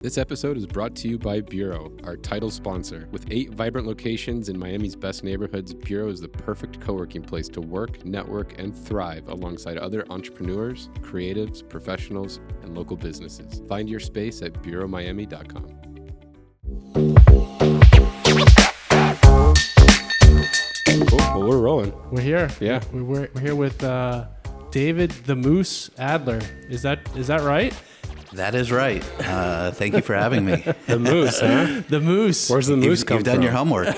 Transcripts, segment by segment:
This episode is brought to you by Bureau, our title sponsor. With 8 vibrant locations in Miami's best neighborhoods, Bureau is the perfect co-working place to work, network, and thrive alongside other entrepreneurs, creatives, professionals, and local businesses. Find your space at bureaumiami.com. Cool. Well, we're rolling. We're here. Yeah. We're here with David the Moose Adler. Is that right? That is right. Thank you for having me. The Moose, huh? The Moose. Where's the moose come You've done from? your homework.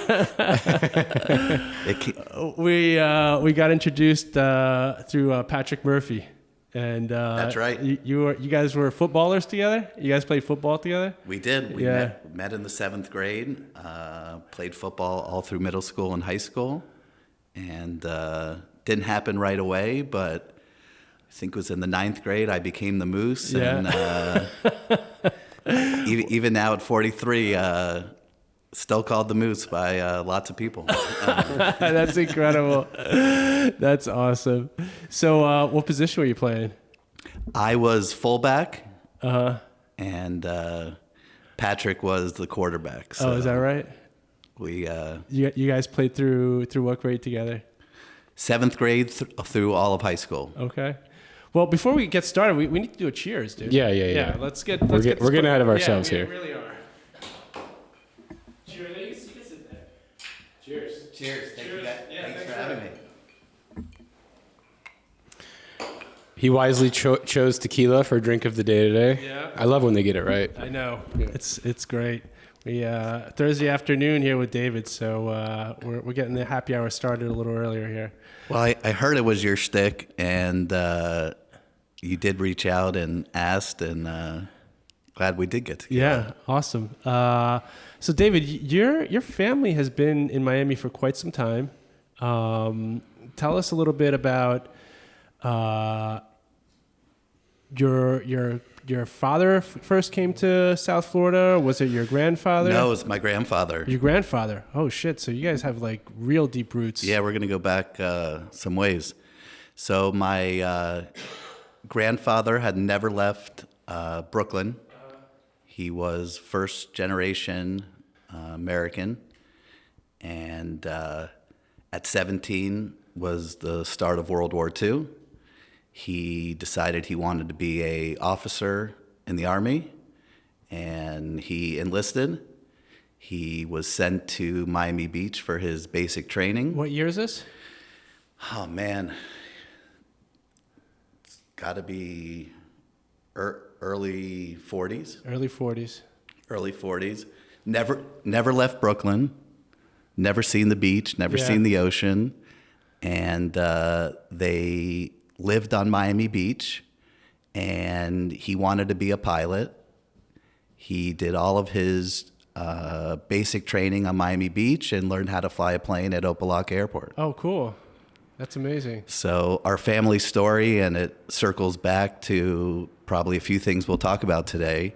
We got introduced through Patrick Murphy, and That's right. You guys were footballers together. You guys played football together. We did. We met in the 7th grade, played football all through middle school and high school, and didn't happen right away, but I think it was in the 9th grade I became the Moose, and even now at 43, still called the Moose by lots of people. That's incredible. That's awesome. So, what position were you playing? I was fullback, and Patrick was the quarterback. So Is that right? we You guys played through what grade together? 7th grade through all of high school. Okay. Well, before we get started, we need to do a cheers, dude. Yeah. Let's get. We're this getting ahead of put- ourselves yeah, here. We really are. Cheers. You can sit there. Cheers. Cheers. Thanks thanks for for having having me. He wisely chose tequila for drink of the day today. Yeah. I love when they get it right. I know. Yeah. It's great. We Thursday afternoon here with David, so we're getting the happy hour started a little earlier here. Well, I heard it was your shtick, and you did reach out and asked, and glad we did get together. Yeah, awesome. So, David, your family has been in Miami for quite some time. Tell us a little bit about your father first came to South Florida. Was it your grandfather? No, it was my grandfather. Your grandfather. Oh shit! So you guys have like real deep roots. Yeah, we're going to go back some ways. So my grandfather had never left Brooklyn. He was first generation American, and at 17 was the start of World War II. He decided he wanted to be an officer in the Army, and he enlisted. He was sent to Miami Beach for his basic training. What year is this? Oh, man. It's got to be early 40s. Early 40s. Early 40s. Never left Brooklyn. Never seen the beach. Never seen the ocean. And they lived on Miami Beach, and he wanted to be a pilot. He did all of his basic training on Miami Beach and learned how to fly a plane at Opelika Airport. Oh, cool. That's amazing. So our family story, and it circles back to probably a few things we'll talk about today.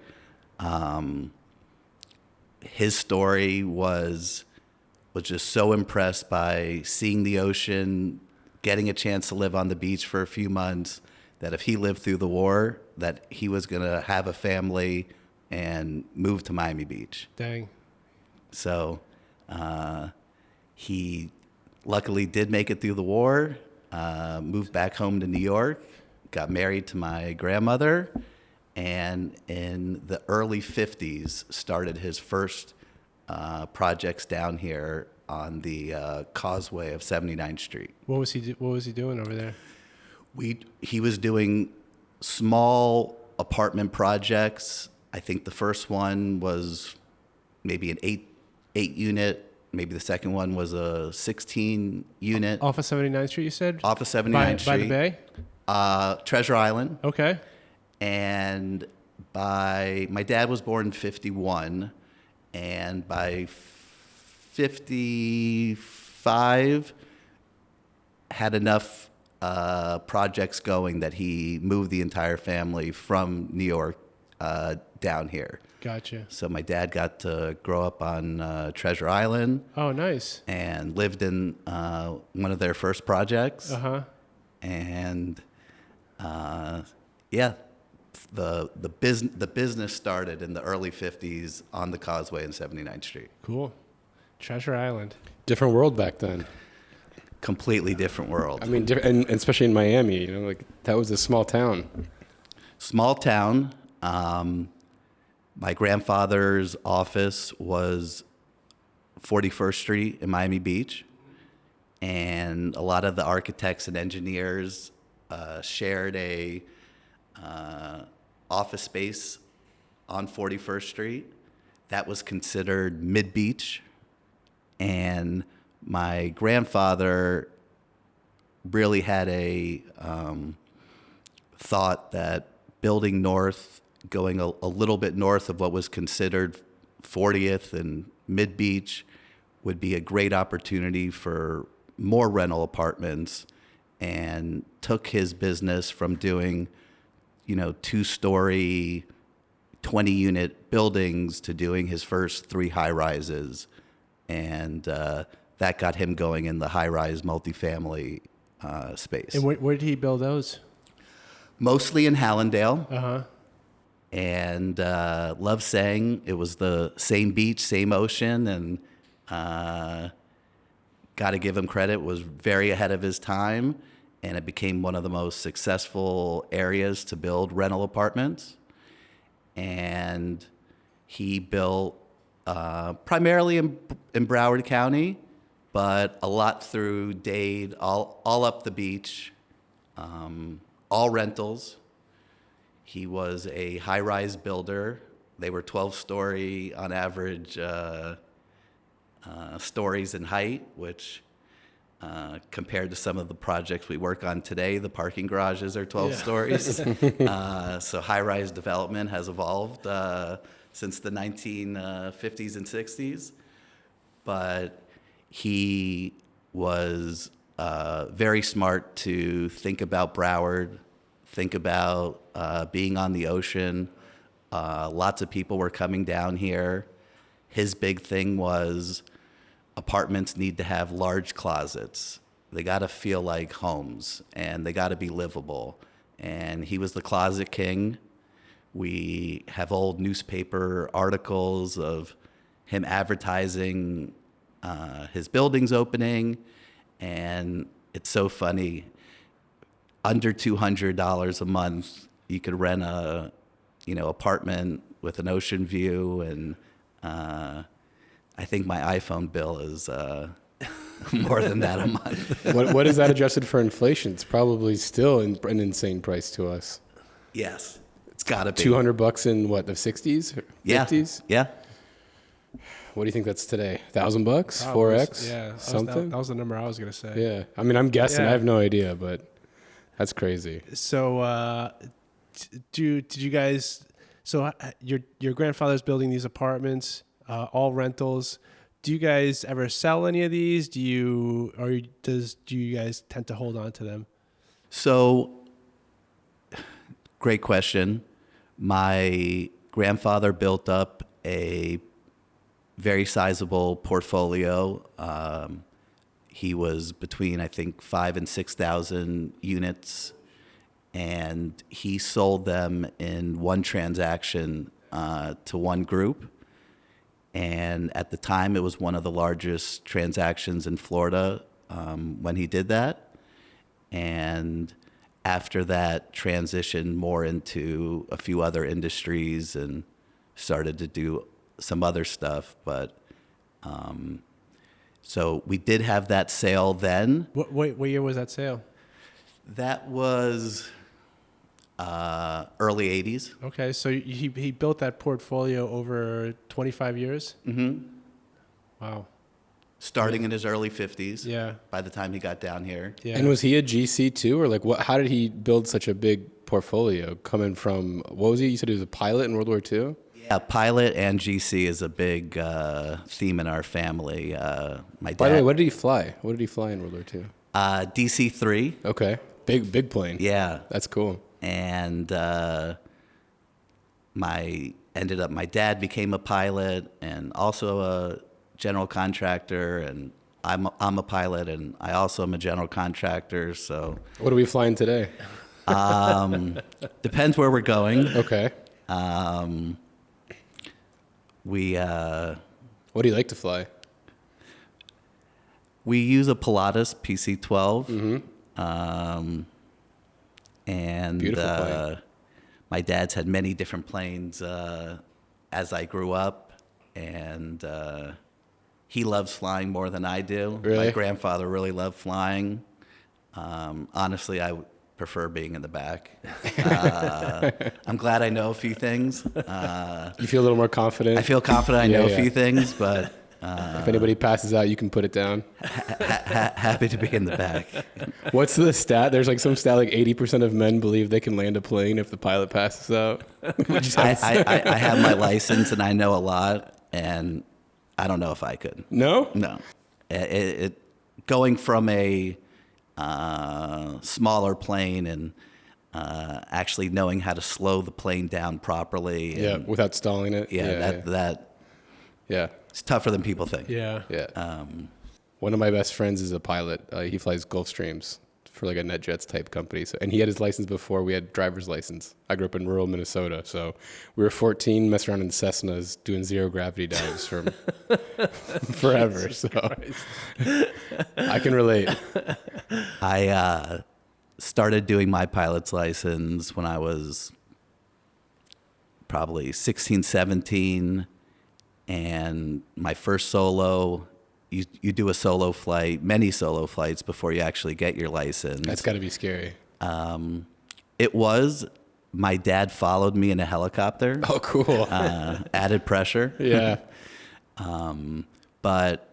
His story was just so impressed by seeing the ocean, getting a chance to live on the beach for a few months, that if he lived through the war, that he was going to have a family and move to Miami Beach. Dang. So he luckily did make it through the war, moved back home to New York, got married to my grandmother, and in the early 50s started his first projects down here on the causeway of 79th Street. What was he doing over there? He was doing small apartment projects. I think the first one was maybe an 8 unit. Maybe the second one was a 16 unit. Off of 79th Street, you said? Off of 79th Street. By the bay? Treasure Island. Okay. And my dad was born in 51, and by 55 had enough projects going that he moved the entire family from New York down here. Gotcha. So my dad got to grow up on Treasure Island. Oh, nice. And lived in one of their first projects. Uh-huh. And the business started in the early 50s on the Causeway and 79th Street. Cool. Treasure Island. Different world back then. Completely different world. I mean, and especially in Miami, you know, like that was a small town. Small town. My grandfather's office was 41st Street in Miami Beach, and a lot of the architects and engineers shared a office space on 41st Street. That was considered mid-beach, and my grandfather really had a thought that building north, going a little bit north of what was considered 40th and mid-beach, would be a great opportunity for more rental apartments, and took his business from doing, you know, 2-story, 20-unit buildings to doing his first 3 high-rises. And that got him going in the high-rise multifamily space. And where did he build those? Mostly in Hallandale. Uh-huh. And love saying it was the same beach, same ocean, and got to give him credit, was very ahead of his time, and it became one of the most successful areas to build rental apartments. And he built primarily in Broward County, but a lot through Dade, all up the beach, all rentals. He was a high-rise builder. They were 12-story on average stories in height, which compared to some of the projects we work on today, the parking garages are 12 stories. So high-rise development has evolved since the 1950s and 60s. But he was very smart to think about Broward, think about being on the ocean. Lots of people were coming down here. His big thing was apartments need to have large closets. They got to feel like homes, and they got to be livable. And he was the closet king. We have old newspaper articles of him advertising his building's opening, and it's so funny. Under $200 a month, you could rent a, apartment with an ocean view, and I think my iPhone bill is more than that a month. What is that adjusted for inflation? It's probably still an insane price to us. Yes, it's got to be. $200 in what, the 60s or 50s? Yeah. What do you think that's today? $1,000? 4X? Yeah, something. That was the number I was gonna say. Yeah, I mean, I'm guessing. Yeah. I have no idea, but that's crazy. So, did you guys? So your grandfather's building these apartments, all rentals. Do you guys ever sell any of these? Do you guys tend to hold on to them? So, great question. My grandfather built up a very sizable portfolio. He was between, I think, 5,000 and 6,000 units, and he sold them in one transaction to one group. And at the time, it was one of the largest transactions in Florida when he did that. And after that, transitioned more into a few other industries and started to do some other stuff. But so we did have that sale then. What year was that sale? That was early 80s. Okay, so he built that portfolio over 25 years? Mm-hmm. Wow. Starting in his early 50s. Yeah. By the time he got down here. Yeah. And was he a GC too, or like what? How did he build such a big portfolio? Coming from, what was he? You said he was a pilot in World War II. Yeah, pilot and GC is a big theme in our family. My dad. By the way, what did he fly? What did he fly in World War II? DC-3. Okay, big plane. Yeah. That's cool. And my dad became a pilot and also a general contractor, and I'm a pilot, and I also am a general contractor. So What are we flying today? Depends where we're going. Okay. We What do you like to fly? we use a Pilatus PC-12. Mm-hmm. And Beautiful plane. my dad's had many different planes as I grew up, and he loves flying more than I do. Really? My grandfather really loved flying. Honestly, I would prefer being in the back. I'm glad I know a few things. You feel a little more confident? I feel confident I know Yeah. a few things, but If anybody passes out, you can put it down. happy to be in the back. What's the stat? There's like some stat like 80% of men believe they can land a plane if the pilot passes out. I have my license and I know a lot, and I don't know if I could. No? No. Going from a smaller plane and actually knowing how to slow the plane down properly. Yeah, And, without stalling it. that it's tougher than people think. Yeah. Yeah. One of my best friends is a pilot. He flies Gulfstreams for like a NetJets type company. So, and he had his license before we had driver's license. I grew up in rural Minnesota, so we were 14, messing around in Cessnas, doing zero gravity dives from forever. So I can relate. I started doing my pilot's license when I was probably 16, 17, and my first solo. You do a solo flight, many solo flights before you actually get your license. That's got to be scary. It was. My dad followed me in a helicopter. Oh, cool. Added pressure. Yeah. But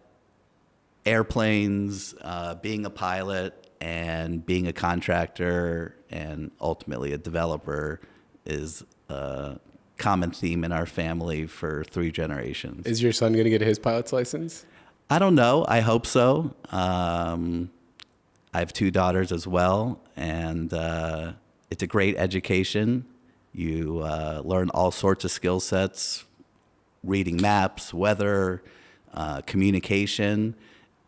airplanes, being a pilot and being a contractor and ultimately a developer is a common theme in our family for 3 generations. Is your son going to get his pilot's license? I don't know. I hope so. I have 2 daughters as well, and it's a great education. You learn all sorts of skill sets, reading maps, weather, communication,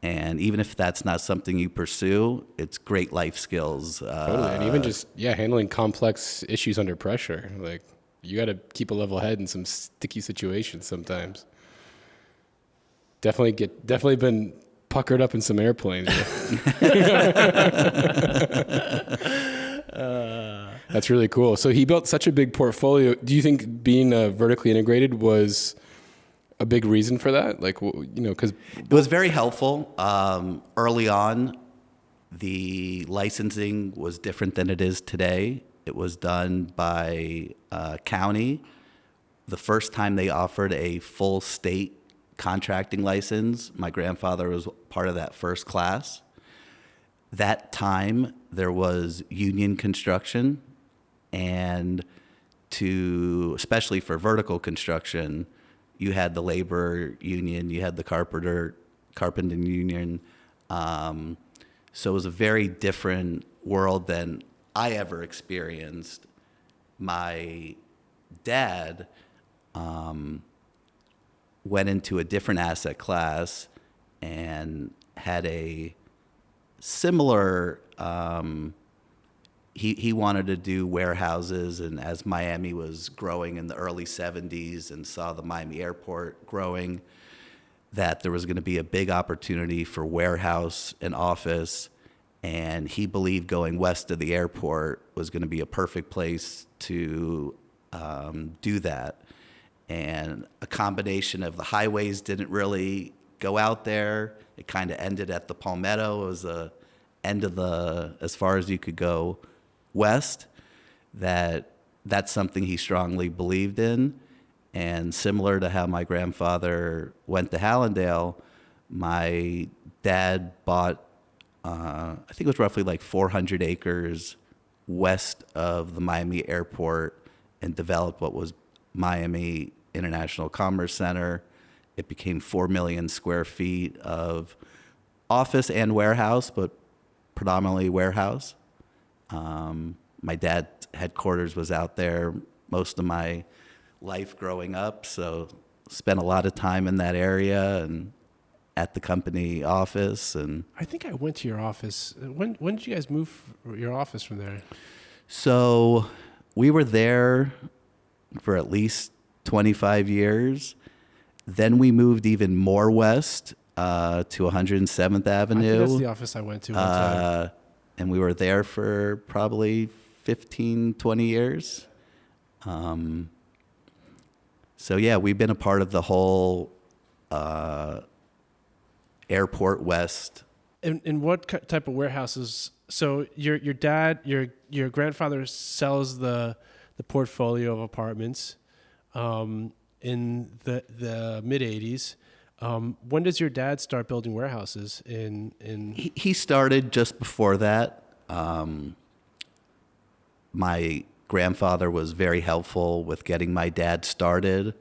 and even if that's not something you pursue, it's great life skills. Totally. And even just, handling complex issues under pressure. Like, you got to keep a level head in some sticky situations sometimes. Definitely been puckered up in some airplanes. That's really cool. So he built such a big portfolio. Do you think being vertically integrated was a big reason for that? Like, because it was very helpful. Early on, the licensing was different than it is today. It was done by county. The first time they offered a full state contracting license, my grandfather was part of that first class. That time there was union construction, and especially for vertical construction, you had the labor union, you had the carpenter union. So it was a very different world than I ever experienced. My dad went into a different asset class and had a similar, he wanted to do warehouses, and as Miami was growing in the early 70s and saw the Miami airport growing, that there was going to be a big opportunity for warehouse and office, and he believed going west of the airport was going to be a perfect place to do that. And a combination of the highways didn't really go out there. It kind of ended at the Palmetto. It was the end of as far as you could go west. That's something he strongly believed in. And similar to how my grandfather went to Hallandale, my dad bought, I think it was roughly like 400 acres west of the Miami airport and developed what was Miami International Commerce Center. It became 4 million square feet of office and warehouse, but predominantly warehouse. My dad's headquarters was out there most of my life growing up, so spent a lot of time in that area and at the company office. And I think I went to your office. When did you guys move your office from there? So we were there for at least 25 years. Then we moved even more west to 107th Avenue. I think that's the office I went to one time. And we were there for probably 15, 20 years. So yeah, we've been a part of the whole Airport West. And what type of warehouses? So your dad, your grandfather sells the portfolio of apartments in the mid '80s. When does your dad start building warehouses? He started just before that. My grandfather was very helpful with getting my dad started,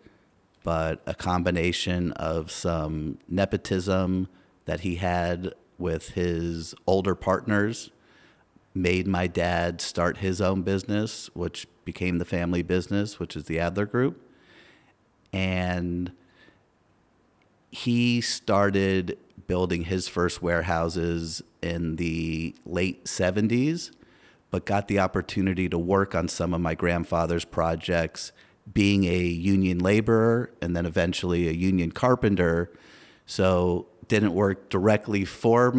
but a combination of some nepotism that he had with his older partners made my dad start his own business, which became the family business, which is the Adler Group. And he started building his first warehouses in the late 70s, but got the opportunity to work on some of my grandfather's projects, being a union laborer and then eventually a union carpenter. So didn't work directly for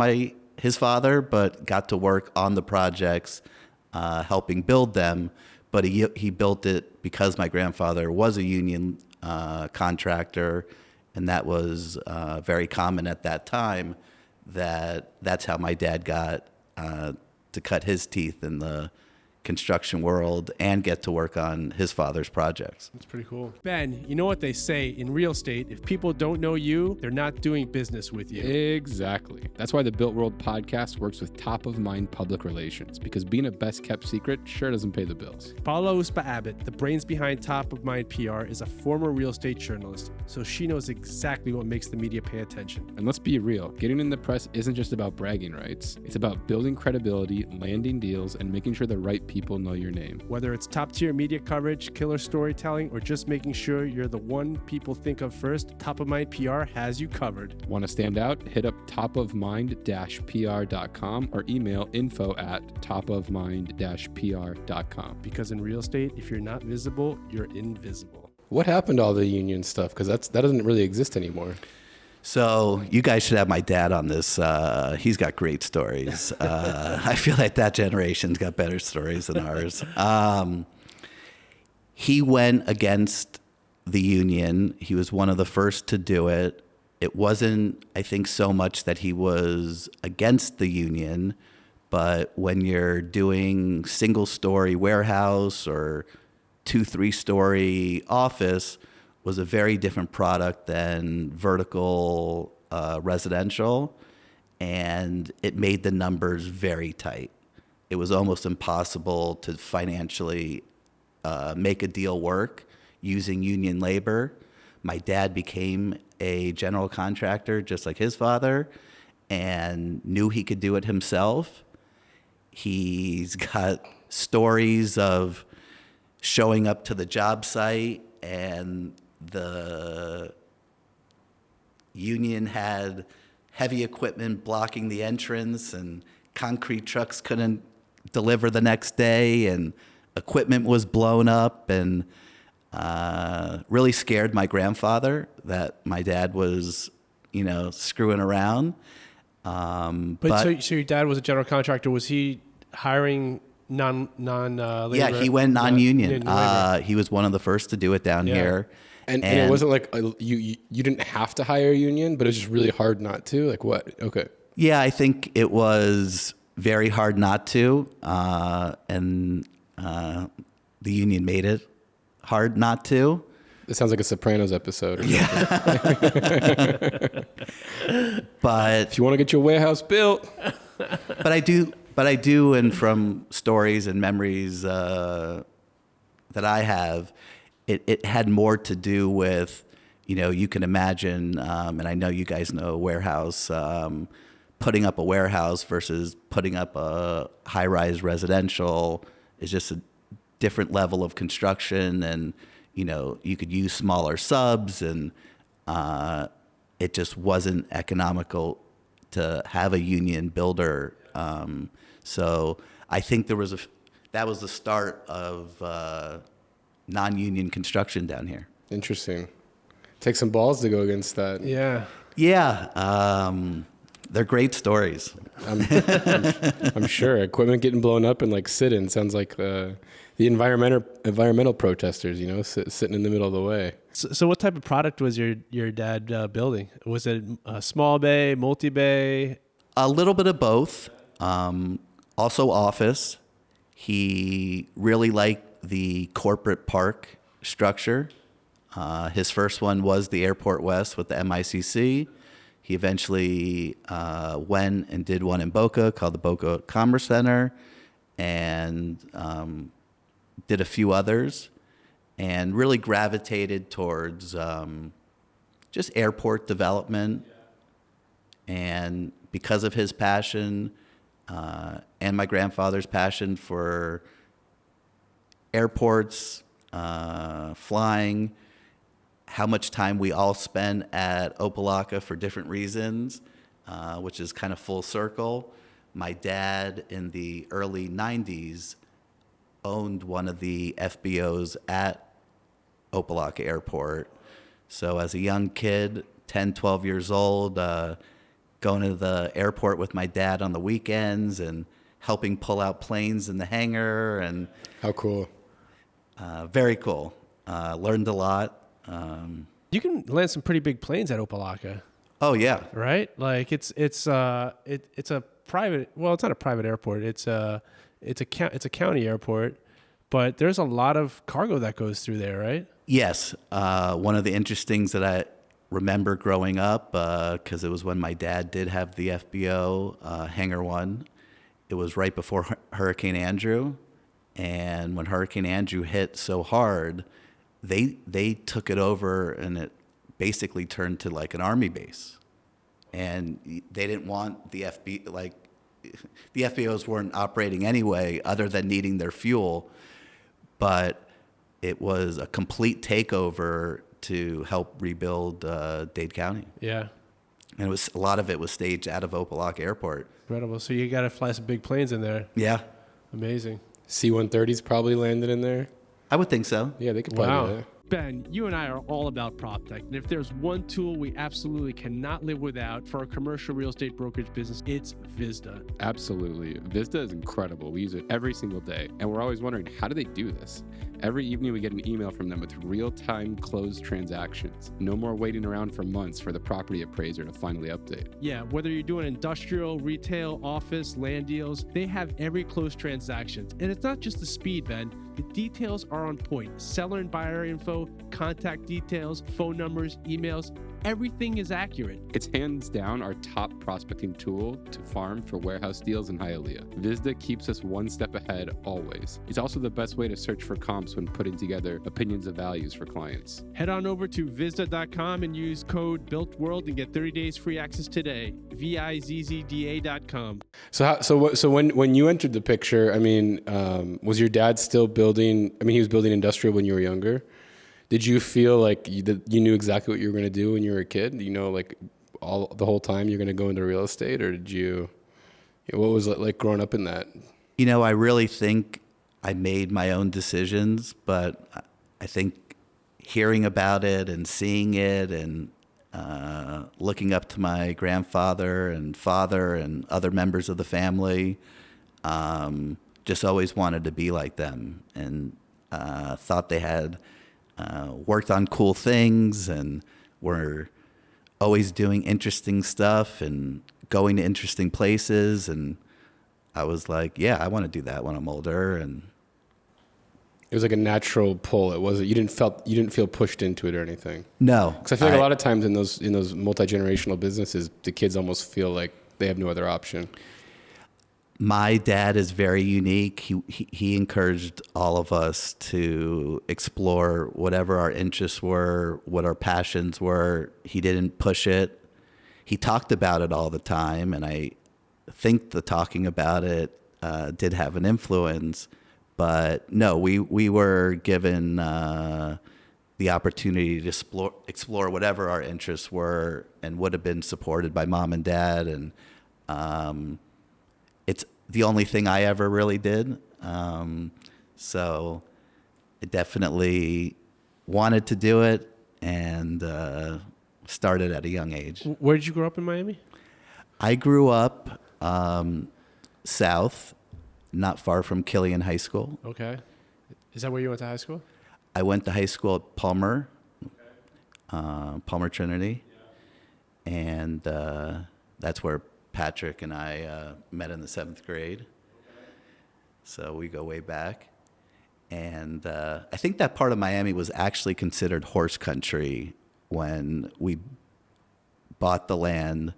his father, but got to work on the projects, helping build them. But he built it because my grandfather was a union contractor, and that was very common at that time. That's how my dad got to cut his teeth in the construction world and get to work on his father's projects. That's pretty cool. Ben, you know what they say in real estate, if people don't know you, they're not doing business with you. Exactly. That's why the Built World podcast works with top of mind public relations, because being a best kept secret sure doesn't pay the bills. Paula Uspa Abbott, the brains behind Top of Mind PR, is a former real estate journalist, so she knows exactly what makes the media pay attention. And let's be real, getting in the press isn't just about bragging rights. It's about building credibility, landing deals, and making sure the right people know your name. Whether it's top-tier media coverage, killer storytelling, or just making sure you're the one people think of first, Top of Mind PR has you covered. Want to stand out? Hit up topofmind-pr.com or email info@topofmind-pr.com. Because in real estate, if you're not visible, you're invisible. What happened to all the union stuff? Because that doesn't really exist anymore. So you guys should have my dad on this. He's got great stories. I feel like that generation's got better stories than ours. He went against the union. He was one of the first to do it. It wasn't, I think, so much that he was against the union, but when you're doing single-story warehouse or 2-3-story office, was a very different product than vertical residential, and it made the numbers very tight. It was almost impossible to financially make a deal work using union labor. My dad became a general contractor just like his father and knew he could do it himself. He's got stories of showing up to the job site and the union had heavy equipment blocking the entrance and concrete trucks couldn't deliver the next day and equipment was blown up, and really scared my grandfather that my dad was, screwing around. So your dad was a general contractor. Was he hiring non-labor? Yeah, he went non-union. He was one of the first to do it down here. And it wasn't like you didn't have to hire a union, but it's just really hard not to? Like what? Okay. Yeah, I think it was very hard not to. And the union made it hard not to. It sounds like a Sopranos episode. But if you want to get your warehouse built. But I do, and from stories and memories that I have, it had more to do with, you can imagine, and I know you guys know a warehouse, putting up a warehouse versus putting up a high-rise residential is just a different level of construction, and, you could use smaller subs, and it just wasn't economical to have a union builder. So I think that was the start of non-union construction down here. Interesting. Take some balls to go against that. Yeah. Yeah, they're great stories. I'm sure. Equipment getting blown up and like sit-in sounds like the environmental protesters, sitting in the middle of the way. So what type of product was your dad building? Was it a small bay, multi-bay? A little bit of both. Also office. He really liked the corporate park structure. His first one was the Airport West with the MICC. He eventually went and did one in Boca called the Boca Commerce Center, and did a few others, and really gravitated towards just airport development. And because of his passion and my grandfather's passion for airports, flying, how much time we all spend at Opa-locka for different reasons, which is kind of full circle. My dad in the early 90s owned one of the FBOs at Opa-locka Airport. So as a young kid, 10, 12 years old, going to the airport with my dad on the weekends and helping pull out planes in the hangar. And how cool. Very cool. Learned a lot. You can land some pretty big planes at Opa-locka. Oh yeah, right. Like it's a private. Well, it's not a private airport. It's a county airport, but there's a lot of cargo that goes through there, right? Yes. One of the interesting things that I remember growing up, because it was when my dad did have the FBO Hangar 1. It was right before Hurricane Andrew, and when Hurricane Andrew hit so hard, they took it over, and it basically turned to like an army base. And they didn't want the FBOs weren't operating anyway, other than needing their fuel. But it was a complete takeover to help rebuild Dade County. Yeah. And a lot of it was staged out of Opa-locka Airport. Incredible. So you got to fly some big planes in there. Yeah. Amazing. C-130s probably landed in there. I would think so. Yeah, they could probably do that. Ben, you and I are all about PropTech, and if there's one tool we absolutely cannot live without for our commercial real estate brokerage business, it's Visda. Absolutely. Visda is incredible. We use it every single day, and we're always wondering, how do they do this? Every evening we get an email from them with real-time closed transactions. No more waiting around for months for the property appraiser to finally update. Yeah, whether you're doing industrial, retail, office, land deals, they have every closed transaction. And it's not just the speed, Ben. The details are on point. Seller and buyer info, contact details, phone numbers, emails, everything is accurate. It's hands down our top prospecting tool to farm for warehouse deals in Hialeah. Visda keeps us one step ahead always. It's also the best way to search for comps when putting together opinions of values for clients. Head on over to Visda.com and use code BuiltWorld and get 30 days free access today. VIZZDA.com. So when you entered the picture, I mean, was your dad still building? I mean, he was building industrial when you were younger. Did you feel like you knew exactly what you were going to do when you were a kid? You know, like the whole time you're going to go into real estate, or did you? What was it like growing up in that? You know, I really think I made my own decisions, but I think hearing about it and seeing it and looking up to my grandfather and father and other members of the family, just always wanted to be like them, and thought they had worked on cool things and were always doing interesting stuff and going to interesting places. And I was like, yeah, I want to do that when I'm older. And it was like a natural pull. It wasn't. You didn't feel pushed into it or anything. No, because I feel like a lot of times in those multi-generational businesses, the kids almost feel like they have no other option. My dad is very unique. He encouraged all of us to explore whatever our interests were, what our passions were. He didn't push it. He talked about it all the time, and I think the talking about it did have an influence. But no, we were given the opportunity to explore whatever our interests were, and would have been supported by mom and dad. And it's the only thing I ever really did. So I definitely wanted to do it and started at a young age. Where did you grow up in Miami? I grew up south, not far from Killian High School. Okay. Is that where you went to high school? I went to high school at Palmer, Palmer Trinity, and that's where Patrick and I met in the 7th grade. So we go way back. And I think that part of Miami was actually considered horse country when we bought the land.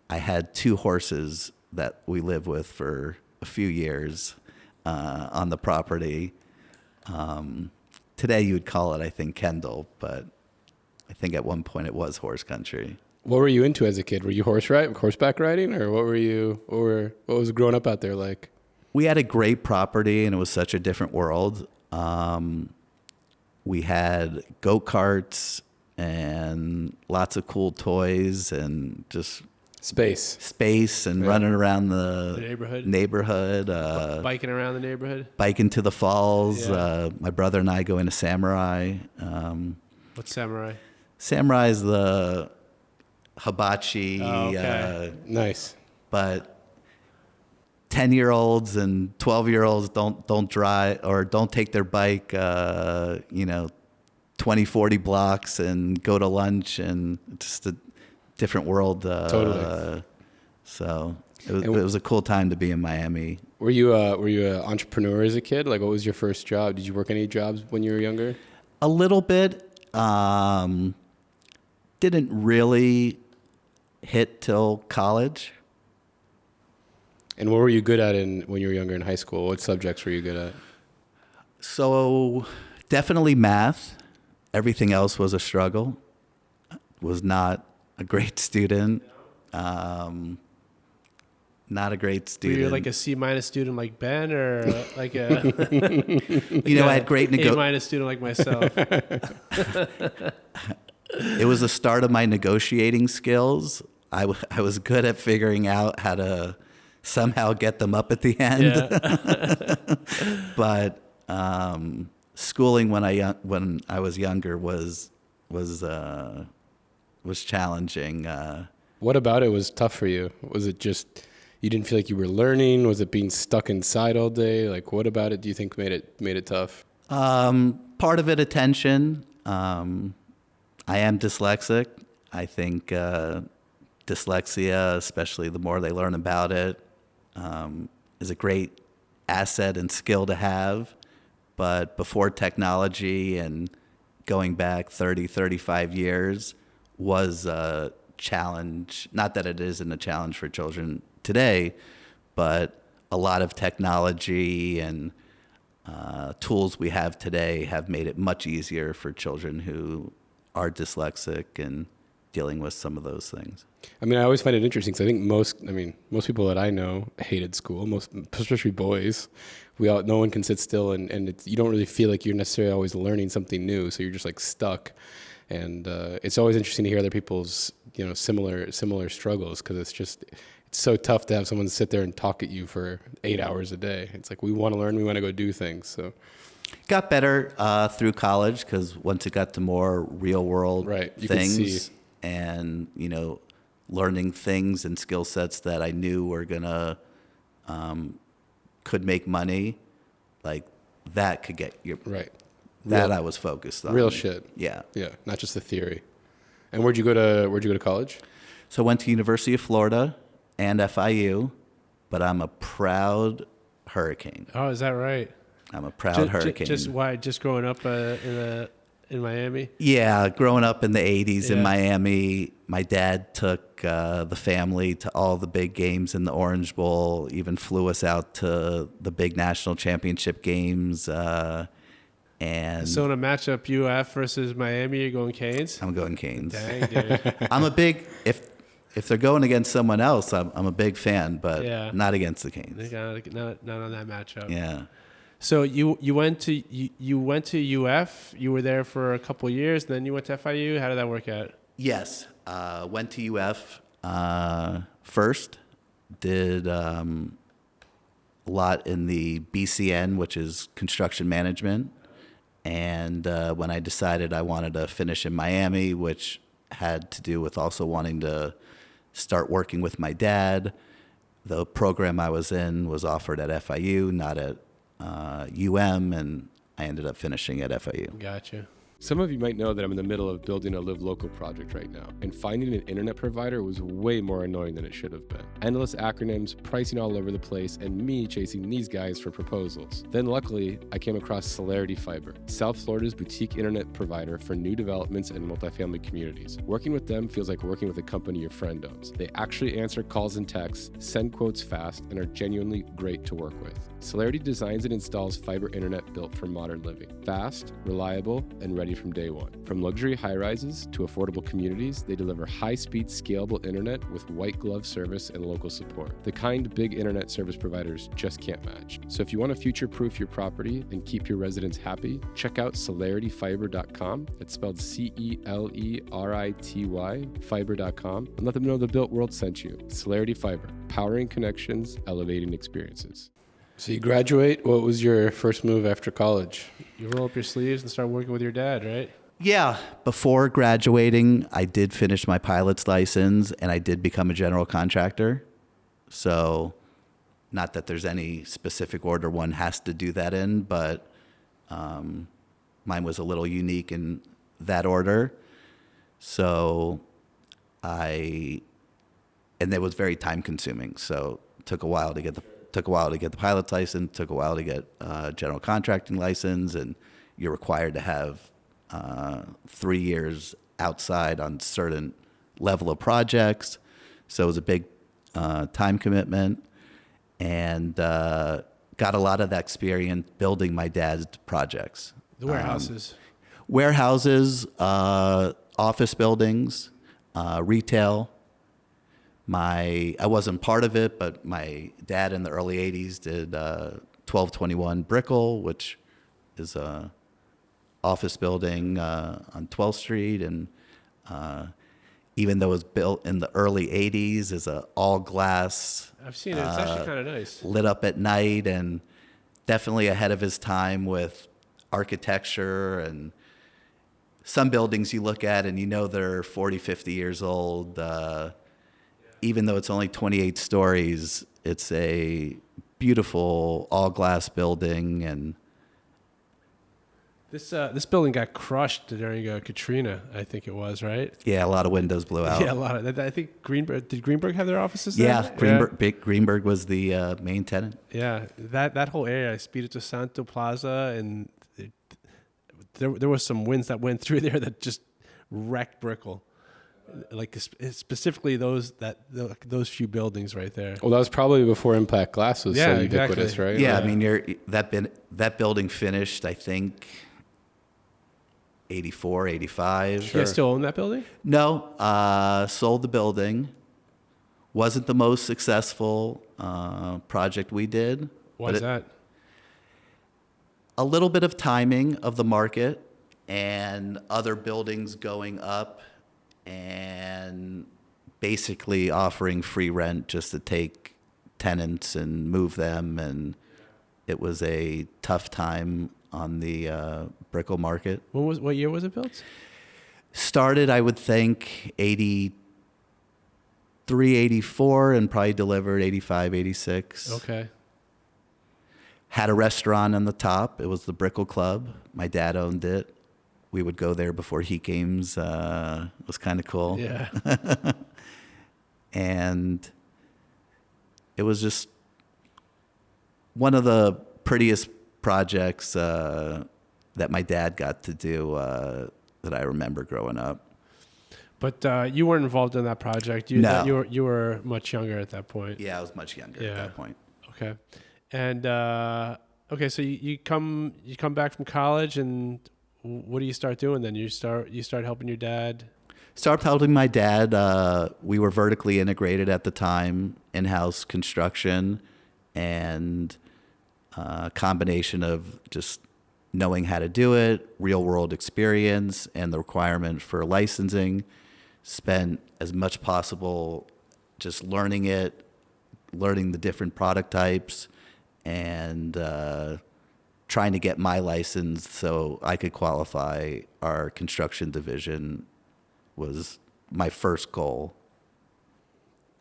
I had 2 horses that we lived with for a few years on the property. Today you would call it, I think, Kendall, but I think at one point it was horse country. What were you into as a kid? Were you horseback riding, or what were you? What was growing up out there like? We had a great property, and it was such a different world. We had go-karts and lots of cool toys and just space and running around the neighborhood. Biking around the neighborhood. Biking to the falls. Yeah. My brother and I go into Samurai. What's Samurai? Samurai is the hibachi. Oh, okay. Nice. But 10-year-olds and 12-year-olds don't drive or don't take their bike, 20, 40 blocks and go to lunch, and just a different world. Totally. So it was a cool time to be in Miami. Were you an entrepreneur as a kid? Like, what was your first job? Did you work any jobs when you were younger? A little bit. Didn't really hit till college. And what were you good at when you were younger in high school? What subjects were you good at? So definitely math. Everything else was a struggle. Was not a great student. Not a great student. Were you like a C- student like Ben, or like a I had great A- student like myself? It was the start of my negotiating skills. I was good at figuring out how to somehow get them up at the end. Yeah. But schooling when I was younger was challenging. What about it was tough for you? Was it just you didn't feel like you were learning? Was it being stuck inside all day? Like, what about it do you think made it tough? Part of it, attention. I am dyslexic. I think dyslexia, especially the more they learn about it, is a great asset and skill to have. But before technology and going back 30, 35 years was a challenge. Not that it isn't a challenge for children today, but a lot of technology and tools we have today have made it much easier for children who are dyslexic and dealing with some of those things. I mean, I always find it interesting because I think most people that I know hated school, especially boys. No one can sit still, and you don't really feel like you're necessarily always learning something new, so you're just like stuck. And it's always interesting to hear other people's similar struggles, because it's so tough to have someone sit there and talk at you for 8 hours a day. It's like, we want to learn, we want to go do things. So got better through college, because once it got to more real world things and learning things and skill sets that I knew were gonna could make money, like that could get your right. That I was focused on. Real shit. Yeah. Yeah. Not just the theory. And where'd you go to college? So I went to University of Florida and FIU, but I'm a proud Hurricane. Oh, is that right? I'm a proud Hurricane. Just growing up in Miami? Yeah, growing up in the 80s in Miami, my dad took the family to all the big games in the Orange Bowl, even flew us out to the big national championship games. And so in a matchup, UF versus Miami, you're going Canes? I'm going Canes. Dang, dude. I'm a big, if they're going against someone else, I'm a big fan, but not against the Canes. Not on that matchup. Yeah. So you went to UF. You were there for a couple of years, then you went to FIU. How did that work out? Yes, went to UF first. Did a lot in the BCN, which is construction management. And when I decided I wanted to finish in Miami, which had to do with also wanting to start working with my dad, the program I was in was offered at FIU, not at and I ended up finishing at FIU. Gotcha. Some of you might know that I'm in the middle of building a Live Local project right now, and finding an internet provider was way more annoying than it should have been. Endless acronyms, pricing all over the place, and me chasing these guys for proposals. Then luckily, I came across Celerity Fiber, South Florida's boutique internet provider for new developments and multifamily communities. Working with them feels like working with a company your friend owns. They actually answer calls and texts, send quotes fast, and are genuinely great to work with. Celerity designs and installs fiber internet built for modern living. Fast, reliable, and ready from day one. From luxury high-rises to affordable communities, they deliver high-speed, scalable internet with white glove service and local support. The kind big internet service providers just can't match. So if you want to future-proof your property and keep your residents happy, check out celerityfiber.com. That's spelled C-E-L-E-R-I-T-Y, fiber.com, and let them know the Built World sent you. Celerity Fiber, powering connections, elevating experiences. So you graduate. What was your first move after college? You roll up your sleeves and start working with your dad, right? Yeah. Before graduating, I did finish my pilot's license and I did become a general contractor. So not that there's any specific order one has to do that in, but mine was a little unique in that order. So and it was very time consuming. So it took a while to get the pilot's license, took a while to get general contracting license, and you're required to have 3 years outside on certain level of projects. So it was a big time commitment, and got a lot of that experience building my dad's projects. The warehouses. Warehouses, office buildings, retail. I wasn't part of it, but my dad in the early 80s did 1221 Brickell, which is a office building on 12th Street. And even though it was built in the early 80s, is a all glass. I've seen it. It's actually kind of nice. Lit up at night, and definitely ahead of his time with architecture. And some buildings you look at and you know they're 40, 50 years old. Even though it's only 28 stories, it's a beautiful all-glass building. And this building got crushed during Katrina, I think it was, right? Yeah, a lot of windows blew out. Yeah, a lot of. I think did Greenberg have their offices there? Yeah, Greenberg was the main tenant. Yeah, that whole area, Spirito Santo Plaza, and there was some winds that went through there that just wrecked Brickell. Like specifically those few buildings right there. Well, that was probably before impact glass was so ubiquitous, exactly. right? Yeah, I mean, that building finished, I think, 84, 85. Sure. You guys still own that building? No, sold the building. Wasn't the most successful project we did. Why is that? A little bit of timing of the market and other buildings going up and basically offering free rent just to take tenants and move them. And it was a tough time on the Brickell market. What year was it built? Started, I would think, 83, 84, and probably delivered 85, 86. Okay. Had a restaurant on the top. It was the Brickell Club. My dad owned it. We would go there before heat games. It was kind of cool. Yeah. And it was just one of the prettiest projects that my dad got to do that I remember growing up. But you weren't involved in that project. No. You were much younger at that point. Yeah, I was much younger at that point. Okay. And okay, so you come back from college, and what do you start doing then? You start helping your dad? Started helping my dad. We were vertically integrated at the time, in-house construction, and a combination of just knowing how to do it, real-world experience, and the requirement for licensing. Spent as much possible just learning the different product types, and trying to get my license so I could qualify our construction division was my first goal.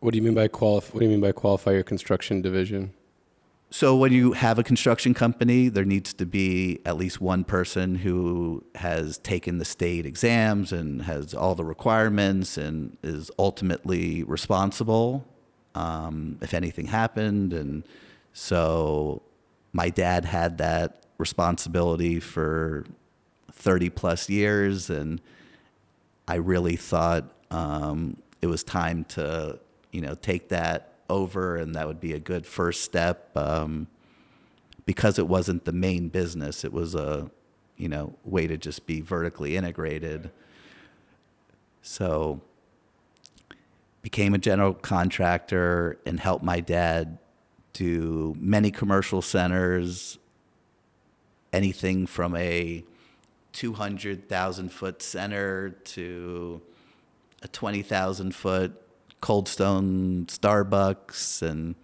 What do you mean by qualify your construction division? So when you have a construction company, there needs to be at least one person who has taken the state exams and has all the requirements and is ultimately responsible if anything happened. And so my dad had that responsibility for 30 plus years, and I really thought it was time to, take that over, and that would be a good first step because it wasn't the main business. It was a, way to just be vertically integrated. So became a general contractor and helped my dad do many commercial centers, anything from a 200,000 foot center to a 20,000 foot Cold Stone Starbucks, and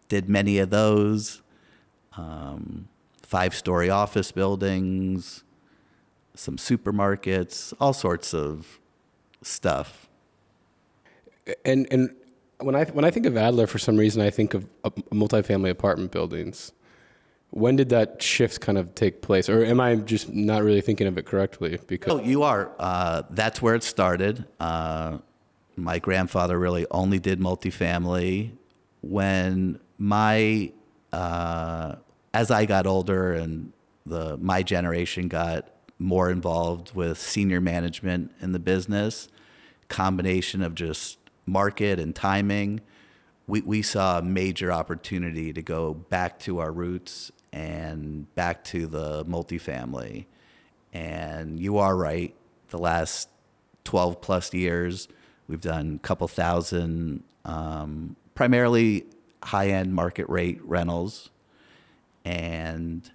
did many of those. 5-story office buildings, some supermarkets, all sorts of stuff. And when I think of Adler, for some reason, I think of multifamily apartment buildings. When did that shift kind of take place? Or am I just not really thinking of it correctly? Oh, you are. That's where it started. My grandfather really only did multifamily. When as I got older and my generation got more involved with senior management in the business, combination of just market and timing, we saw a major opportunity to go back to our roots and back to the multifamily. And you are right, the last 12 plus years, we've done a couple thousand, primarily high-end market rate rentals. And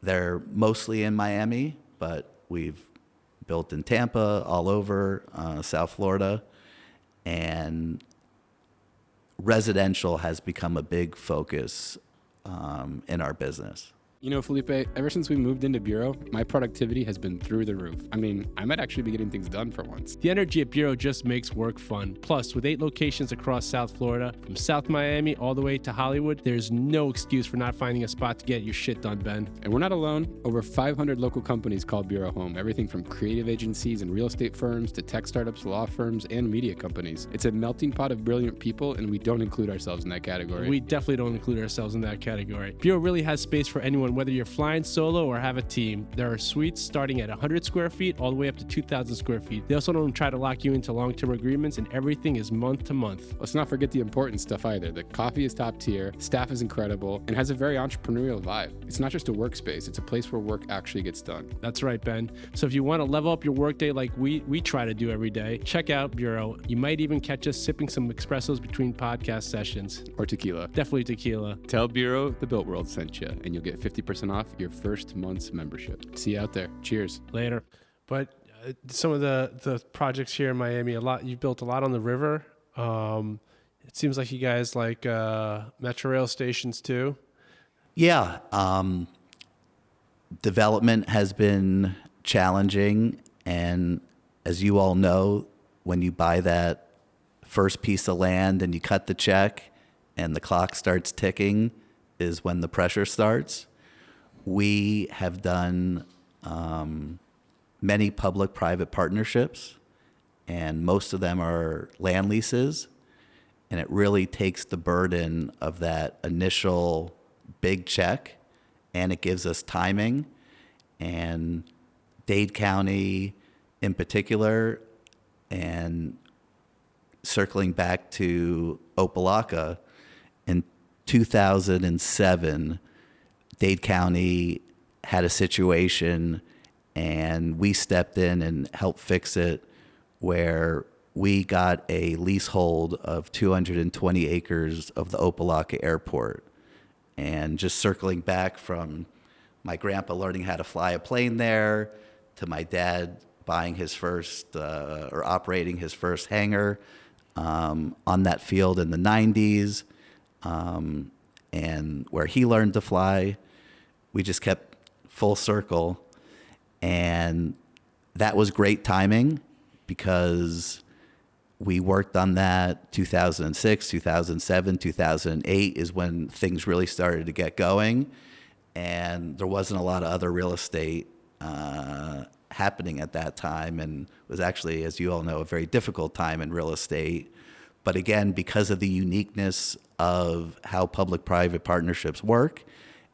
they're mostly in Miami, but we've built in Tampa, all over South Florida. And residential has become a big focus in our business. Felipe, ever since we moved into Bureau, my productivity has been through the roof. I mean, I might actually be getting things done for once. The energy at Bureau just makes work fun. Plus, with 8 locations across South Florida, from South Miami all the way to Hollywood, there's no excuse for not finding a spot to get your shit done, Ben. And we're not alone. Over 500 local companies call Bureau home. Everything from creative agencies and real estate firms to tech startups, law firms, and media companies. It's a melting pot of brilliant people, and we don't include ourselves in that category. We definitely don't include ourselves in that category. Bureau really has space for anyone, whether you're flying solo or have a team. There are suites starting at 100 square feet all the way up to 2,000 square feet. They also don't try to lock you into long-term agreements, and everything is month to month. Let's not forget the important stuff either. The coffee is top tier, staff is incredible, and has a very entrepreneurial vibe. It's not just a workspace, it's a place where work actually gets done. That's right, Ben. So if you want to level up your workday like we try to do every day, check out Bureau. You might even catch us sipping some espressos between podcast sessions. Or tequila. Definitely tequila. Tell Bureau the Built World sent you, and you'll get 50% off your first month's membership. See you out there. Cheers. Later. But some of the projects here in Miami, you've built a lot on the river. It seems like you guys like metro rail stations too. Yeah. Development has been challenging. And as you all know, when you buy that first piece of land and you cut the check and the clock starts ticking is when the pressure starts. We have done many public-private partnerships, and most of them are land leases, and it really takes the burden of that initial big check, and it gives us timing. And Dade County in particular, and circling back to Opelika, in 2007, Dade County had a situation, and we stepped in and helped fix it, where we got a leasehold of 220 acres of the Opelika Airport. And just circling back from my grandpa learning how to fly a plane there to my dad buying his first or operating his first hangar on that field in the 90s. and where he learned to fly, we just kept full circle. And that was great timing because we worked on that 2006, 2007, 2008 is when things really started to get going. And there wasn't a lot of other real estate happening at that time, and was actually, as you all know, a very difficult time in real estate. But again, because of the uniqueness of how public-private partnerships work,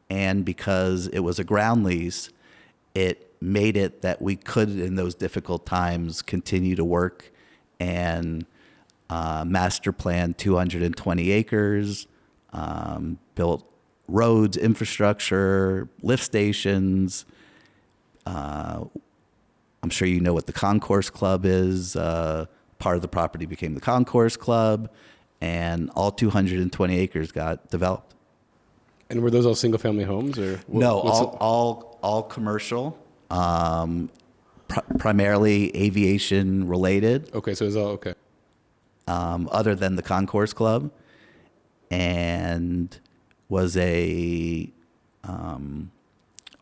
and because it was a ground lease, it made it that we could, in those difficult times, continue to work and master plan 220 acres, built roads, infrastructure, lift stations. I'm sure you know what the Concourse Club is. Part of the property became the Concourse Club, and all 220 acres got developed. And were those all single-family homes, or No, all commercial, primarily aviation-related. Okay, so it was all okay. Other than the Concourse Club, and was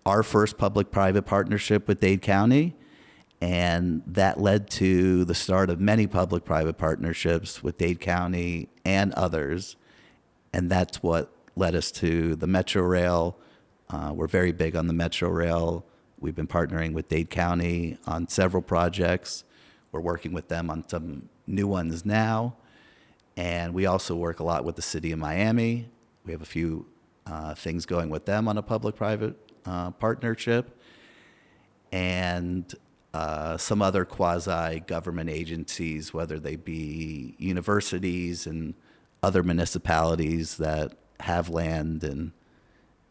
our first public-private partnership with Dade County, and that led to the start of many public-private partnerships with Dade County and others, and that's what led us to the Metro Rail. We're very big on the Metro Rail. We've been partnering with Dade County on several projects. We're working with them on some new ones now, and we also work a lot with the city of Miami. We have a few things going with them on a public-private partnership, and some other quasi-government agencies, whether they be universities and other municipalities that have land and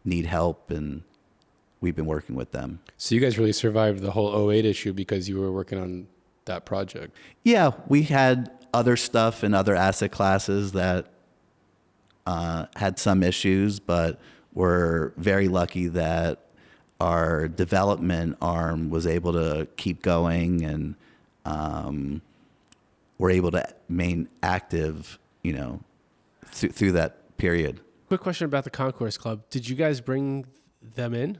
need help, and we've been working with them. So you guys really survived the whole '08 issue because you were working on that project. Yeah, we had other stuff in other asset classes that had some issues, but we're very lucky that our development arm was able to keep going, and we're able to remain active, through that period. Quick question about the Concourse Club. Did you guys bring them in?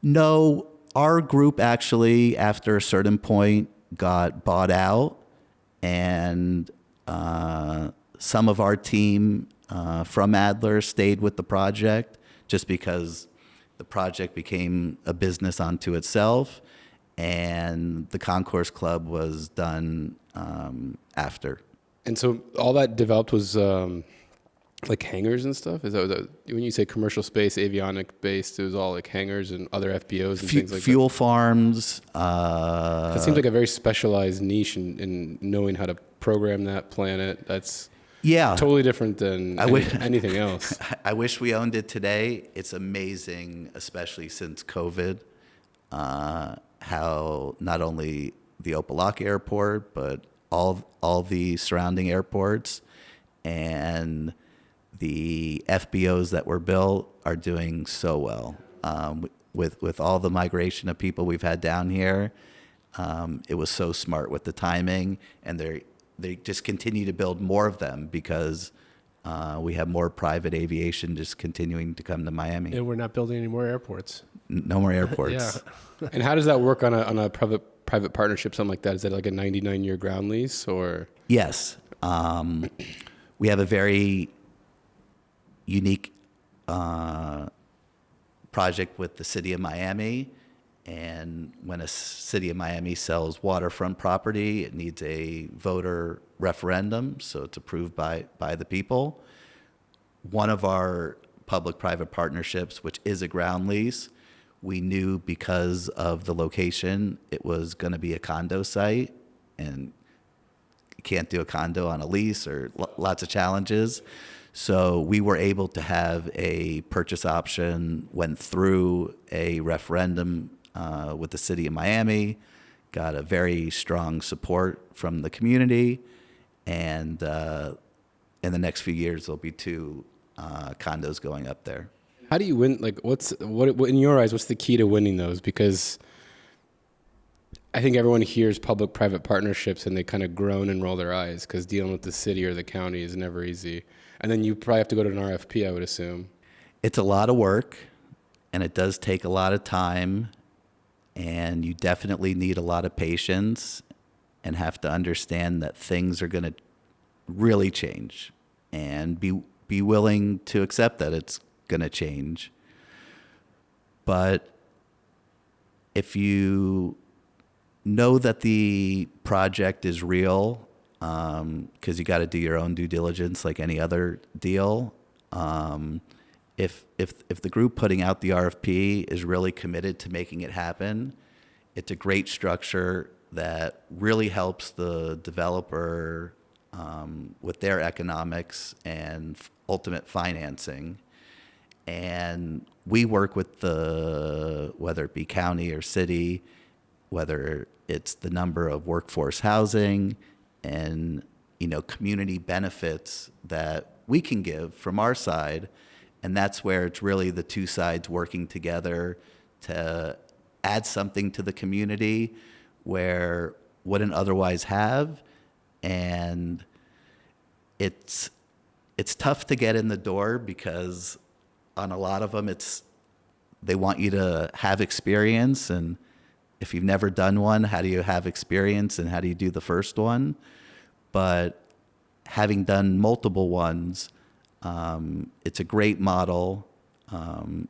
No, our group actually, after a certain point, got bought out, and some of our team from Adler stayed with the project just because the project became a business unto itself, and the Concourse Club was done after. And so all that developed was like hangars and stuff? Is that when you say commercial space, avionic based, it was all like hangars and other FBOs and things like that? Fuel farms. It seems like a very specialized niche in knowing how to program that, plan it. That's totally different than anything else. I wish we owned it today. It's amazing, especially since COVID, how not only the Opelika Airport, but all the surrounding airports and the FBOs that were built are doing so well. With all the migration of people we've had down here, it was so smart with the timing, and they just continue to build more of them because we have more private aviation just continuing to come to Miami. And we're not building any more airports. No more airports. Yeah. And how does that work on a private partnership, something like that? Is that like a 99-year ground lease, or? Yes. We have a very unique project with the city of Miami. And when a city of Miami sells waterfront property, it needs a voter referendum, so it's approved by the people. One of our public-private partnerships, which is a ground lease, we knew because of the location, it was going to be a condo site, and you can't do a condo on a lease, or lots of challenges. So we were able to have a purchase option, went through a referendum with the city of Miami, got a very strong support from the community, and in the next few years there'll be 2 condos going up there. How do you win? Like, what in your eyes? What's the key to winning those? Because I think everyone hears public-private partnerships and they kind of groan and roll their eyes because dealing with the city or the county is never easy. And then you probably have to go to an RFP, I would assume. It's a lot of work, and it does take a lot of time, and you definitely need a lot of patience and have to understand that things are going to really change, and be willing to accept that it's going to change. But if you know that the project is real, because you got to do your own due diligence like any other deal. If the group putting out the RFP is really committed to making it happen, it's a great structure that really helps the developer with their economics and ultimate financing. And we work with whether it be county or city, whether it's the number of workforce housing and, community benefits that we can give from our side. And that's where it's really the two sides working together to add something to the community where wouldn't otherwise have. And it's tough to get in the door because on a lot of them, they want you to have experience. And if you've never done one, how do you have experience and how do you do the first one? But having done multiple ones, it's a great model.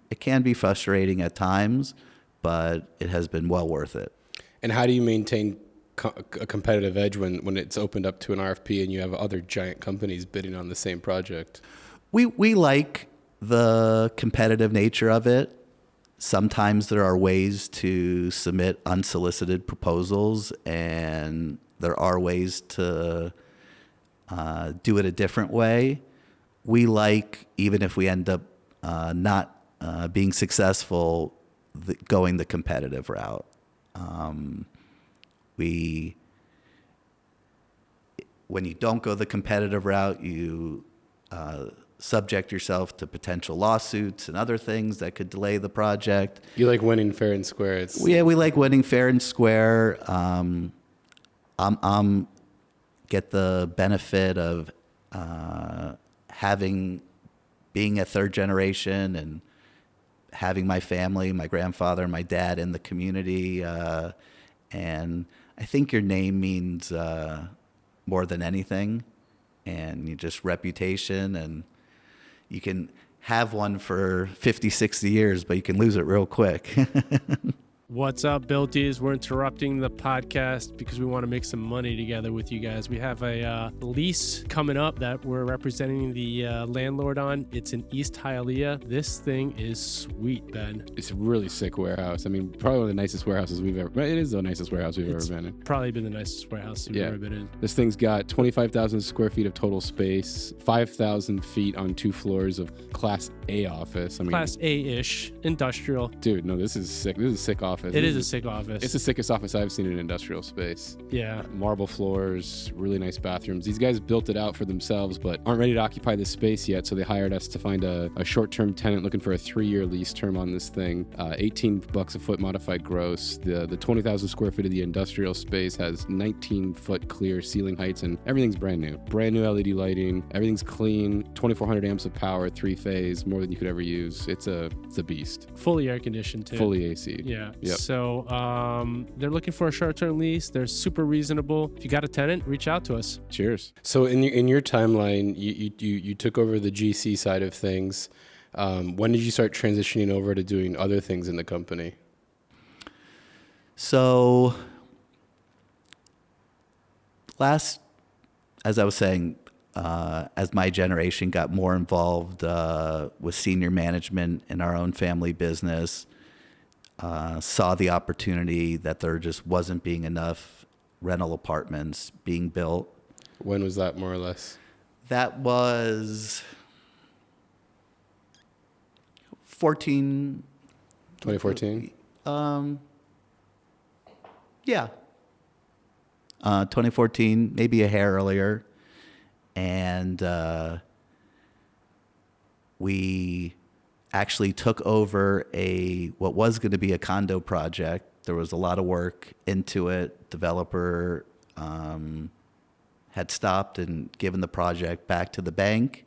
It can be frustrating at times, but it has been well worth it. And how do you maintain a competitive edge when it's opened up to an RFP and you have other giant companies bidding on the same project? We like the competitive nature of it. Sometimes there are ways to submit unsolicited proposals, and there are ways to do it a different way. We like, even if we end up not being successful, going the competitive route. When you don't go the competitive route, you subject yourself to potential lawsuits and other things that could delay the project. You like winning fair and square. We like winning fair and square. I'm get the benefit of being a third generation and having my family, my grandfather, my dad in the community. And I think your name means more than anything, and you just reputation, and you can have one for 50, 60 years, but you can lose it real quick. What's up, Builties? We're interrupting the podcast because we want to make some money together with you guys. We have a lease coming up that we're representing the landlord on. It's in East Hialeah. This thing is sweet, Ben. It's a really sick warehouse. I mean, probably one of the nicest warehouses we've ever. It is the nicest warehouse we've ever been in. Probably been the nicest warehouse we've ever been in. This thing's got 25,000 square feet of total space, 5,000 feet on 2 floors of Class A office. I mean, Class A-ish, industrial. Dude, no, this is sick. This is a sick office. It is a sick office. It's the sickest office I've seen in industrial space. Yeah. Marble floors, really nice bathrooms. These guys built it out for themselves, but aren't ready to occupy this space yet, so they hired us to find a short-term tenant looking for a 3-year lease term on this thing. $18 a foot modified gross. The 20,000 square feet of the industrial space has 19-foot clear ceiling heights, and everything's brand new. Brand new LED lighting. Everything's clean. 2,400 amps of power, 3-phase, more than you could ever use. It's a beast. Fully air conditioned too. Fully AC. Yeah. Yep. So they're looking for a short-term lease. They're super reasonable. If you got a tenant, reach out to us. Cheers. So in your timeline, you took over the GC side of things. When did you start transitioning over to doing other things in the company? So as I was saying, as my generation got more involved with senior management in our own family business, saw the opportunity that there just wasn't being enough rental apartments being built. When was that, more or less? That was 2014? Yeah. 2014, maybe a hair earlier. And we actually took over what was going to be a condo project. There was a lot of work into it. Developer had stopped and given the project back to the bank.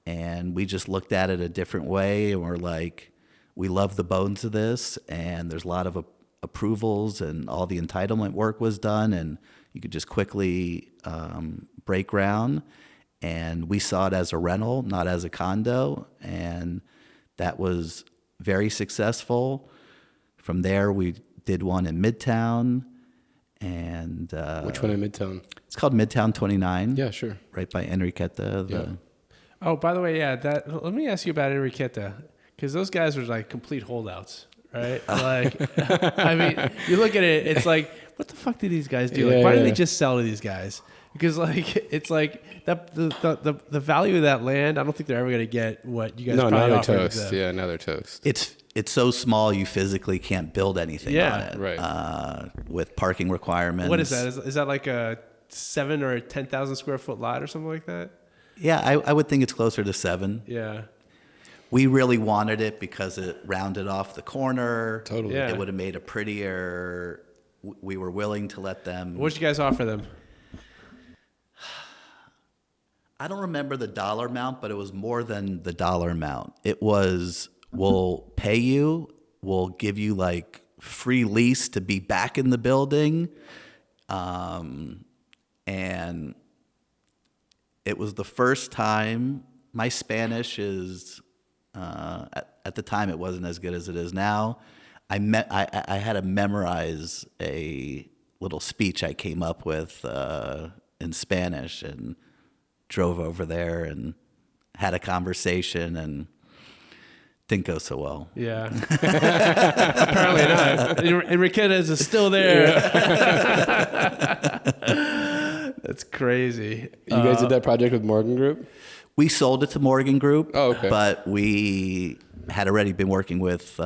and we just looked at it a different way, and we're like, we love the bones of this, and there's a lot of approvals, and all the entitlement work was done, and you could just quickly break ground. And we saw it as a rental, not as a condo, and that was very successful. From there, we did one in Midtown, and Which one in Midtown? it's called Midtown 29. Yeah, sure. Right by Enriqueta. Yeah. Oh, by the way, let me ask you about Enriqueta, because those guys were like complete holdouts, right? Like, I mean, you look at it, it's like, what the fuck did these guys do? Like, why didn't they just sell to these guys? Because like, it's like that the value of that land. I don't think they're ever gonna get what you guys. No, now probably they're offered toast. them. Yeah, now they're toast. It's so small you physically can't build anything on it. Right. With parking requirements. What is that? Is that like a 7 or 10,000 square foot lot or something like that? Yeah, I would think it's closer to 7. Yeah. We really wanted it because it rounded off the corner. Totally. Yeah. It would have made it prettier. We were willing to let them. What did you guys offer them? I don't remember the dollar amount, but it was more than the dollar amount. It was, we'll pay you, we'll give you like free lease to be back in the building. And it was the first time. My Spanish is, at the time it wasn't as good as it is now. I had to memorize a little speech I came up with in Spanish, and drove over there and had a conversation, and didn't go so well. Yeah. Apparently not. Enriqueta's is still there. That's crazy. You guys did that project with Morgan Group? We sold it to Morgan Group. Oh, okay. But we had already been working with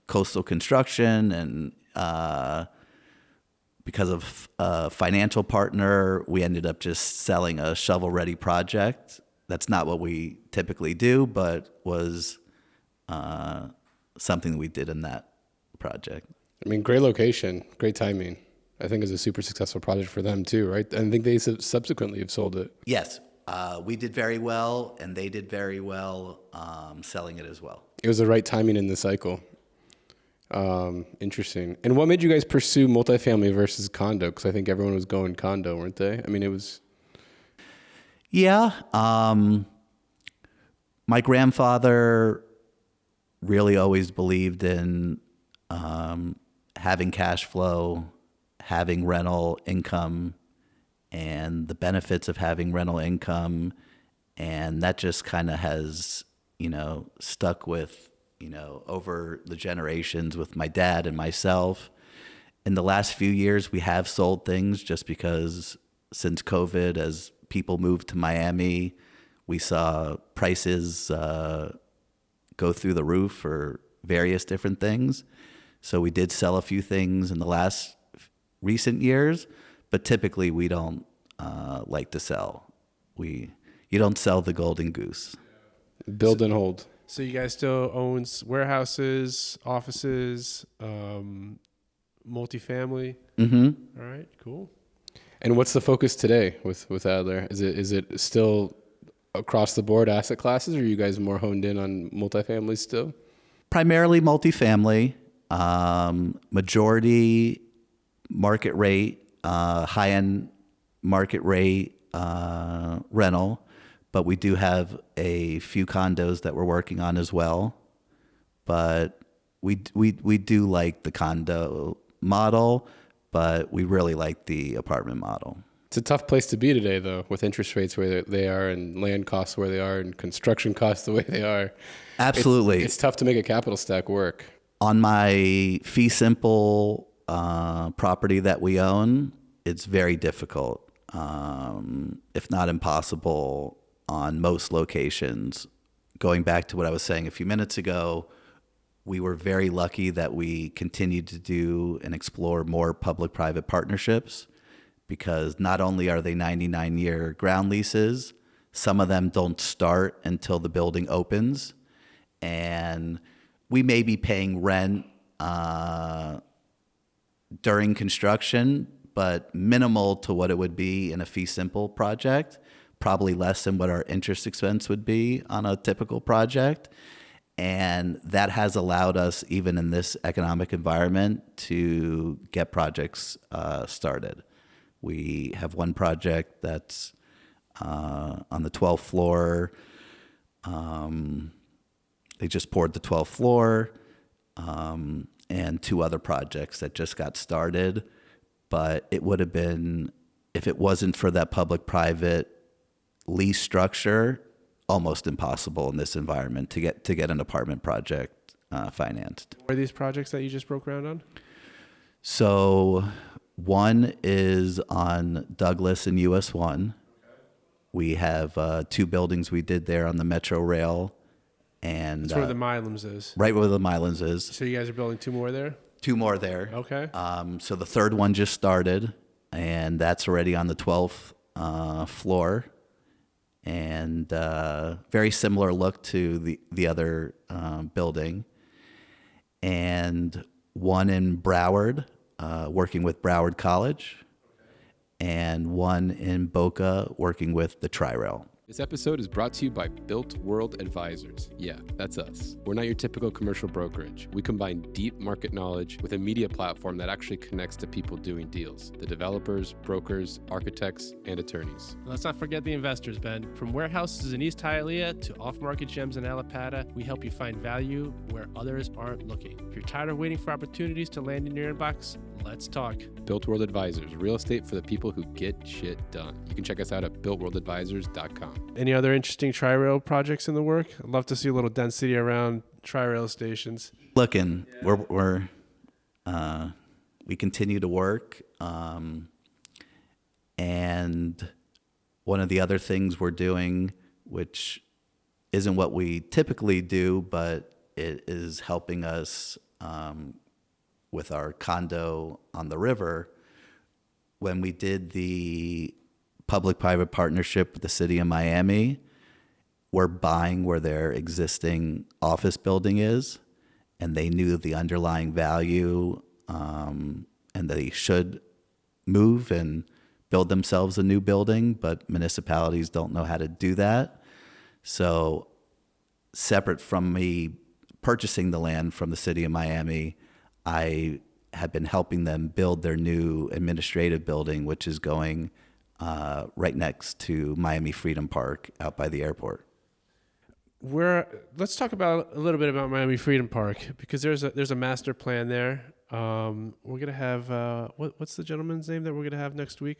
Coastal Construction, and because of a financial partner, we ended up just selling a shovel-ready project. That's not what we typically do, but was something that we did in that project. I mean, great location, great timing. I think it's a super successful project for them too, right? And I think they subsequently have sold it. Yes, we did very well, and they did very well selling it as well. It was the right timing in the cycle. Interesting. And what made you guys pursue multifamily versus condo? Because I think everyone was going condo, weren't they? I mean, it was. Yeah. My grandfather really always believed in having cash flow, having rental income, and the benefits of having rental income. And that just kind of has, stuck with, over the generations with my dad and myself. In the last few years, we have sold things just because since COVID, as people moved to Miami, we saw prices go through the roof for various different things. So we did sell a few things in the last recent years, but typically we don't like to sell. You don't sell the golden goose. Build and hold. So you guys still own warehouses, offices, multifamily? Mm-hmm. All right, cool. And what's the focus today with Adler? Is it still across the board asset classes, or are you guys more honed in on multifamily still? Primarily multifamily, majority market rate, high-end market rate rental, but we do have a few condos that we're working on as well. But we do like the condo model, but we really like the apartment model. It's a tough place to be today, though, with interest rates where they are and land costs where they are and construction costs the way they are. Absolutely. It's tough to make a capital stack work. On my fee simple property that we own, it's very difficult, if not impossible, on most locations. Going back to what I was saying a few minutes ago, we were very lucky that we continued to do and explore more public-private partnerships, because not only are they 99-year ground leases, some of them don't start until the building opens. And we may be paying rent during construction, but minimal to what it would be in a fee simple project. probably less than what our interest expense would be on a typical project. And that has allowed us, even in this economic environment, to get projects started. We have one project that's on the 12th floor. They just poured the 12th floor, and two other projects that just got started. But it would have been, if it wasn't for that public-private lease structure, almost impossible in this environment to get an apartment project financed. What are these projects that you just broke ground on? So one is on Douglas and US 1. We have two buildings we did there on the Metro Rail. And That's where the Milams is. Right where the Milans is. So you guys are building two more there? Two more there. Okay. So the third one just started, and that's already on the 12th floor. And very similar look to the other building. And one in Broward, working with Broward College. And one in Boca, working with the Tri-Rail. This episode is brought to you by Built World Advisors. Yeah, that's us. We're not your typical commercial brokerage. We combine deep market knowledge with a media platform that actually connects to people doing deals, the developers, brokers, architects, and attorneys. Let's not forget the investors, Ben. From warehouses in East Hialeah to off-market gems in Allapattah, we help you find value where others aren't looking. If you're tired of waiting for opportunities to land in your inbox, let's talk. Built World Advisors, real estate for the people who get shit done. You can check us out at builtworldadvisors.com. Any other interesting tri-rail projects in the work? I'd love to see a little density around tri-rail stations. Looking, we continue to work, and one of the other things we're doing, which isn't what we typically do, but it is helping us with our condo on the river. When we did the public-private partnership with the city of Miami, we're buying where their existing office building is, and they knew the underlying value, and they should move and build themselves a new building, but municipalities don't know how to do that. So separate from me purchasing the land from the city of Miami, I have been helping them build their new administrative building, which is going right next to Miami Freedom Park out by the airport. Let's talk about a little bit about Miami Freedom Park, because there's a master plan there. We're gonna have what's the gentleman's name that we're gonna have next week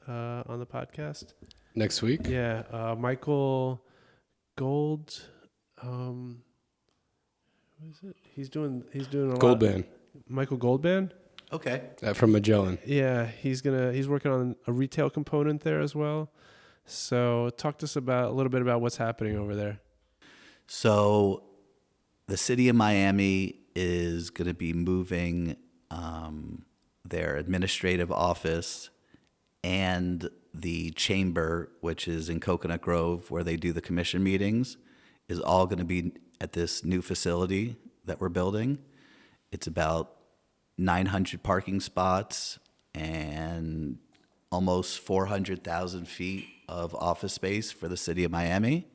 on the podcast? Next week? Yeah, Michael Gold. What is it? He's doing a lot. Goldban. Michael Goldban. Okay. From Magellan. Yeah, he's working on a retail component there as well. So talk to us a little bit about what's happening over there. So the city of Miami is going to be moving their administrative office and the chamber, which is in Coconut Grove, where they do the commission meetings, is all going to be at this new facility that we're building. It's about 900 parking spots and almost 400,000 feet of office space for the city of Miami.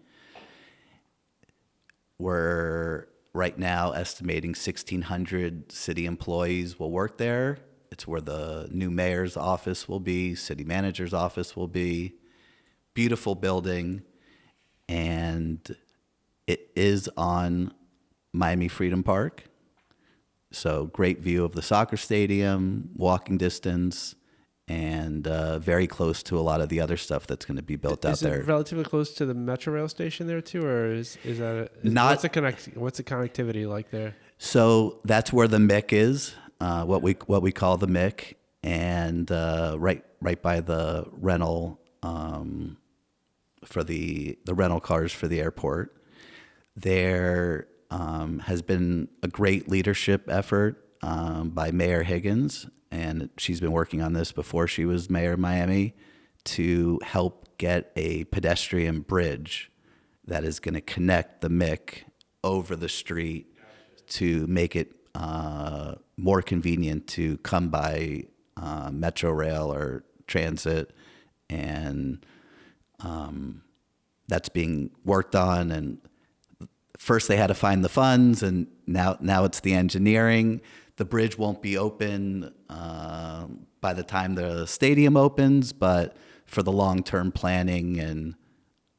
We're right now estimating 1,600 city employees will work there. It's where the new mayor's office will be, city manager's office will be. Beautiful building, and it is on Miami Freedom Park. So great view of the soccer stadium, walking distance, and very close to a lot of the other stuff that's going to be built out there. Is it relatively close to the Metro Rail station there too, or is Not? What's the connectivity like there? So that's where the MIC is, what we call the MIC, and right by the rental for the rental cars for the airport. There has been a great leadership effort by Mayor Higgins, and she's been working on this before she was mayor of Miami, to help get a pedestrian bridge that is going to connect the MIC over the street to make it more convenient to come by Metro Rail or transit and that's being worked on. And first they had to find the funds, and now it's the engineering. The bridge won't be open by the time the stadium opens, but for the long-term planning and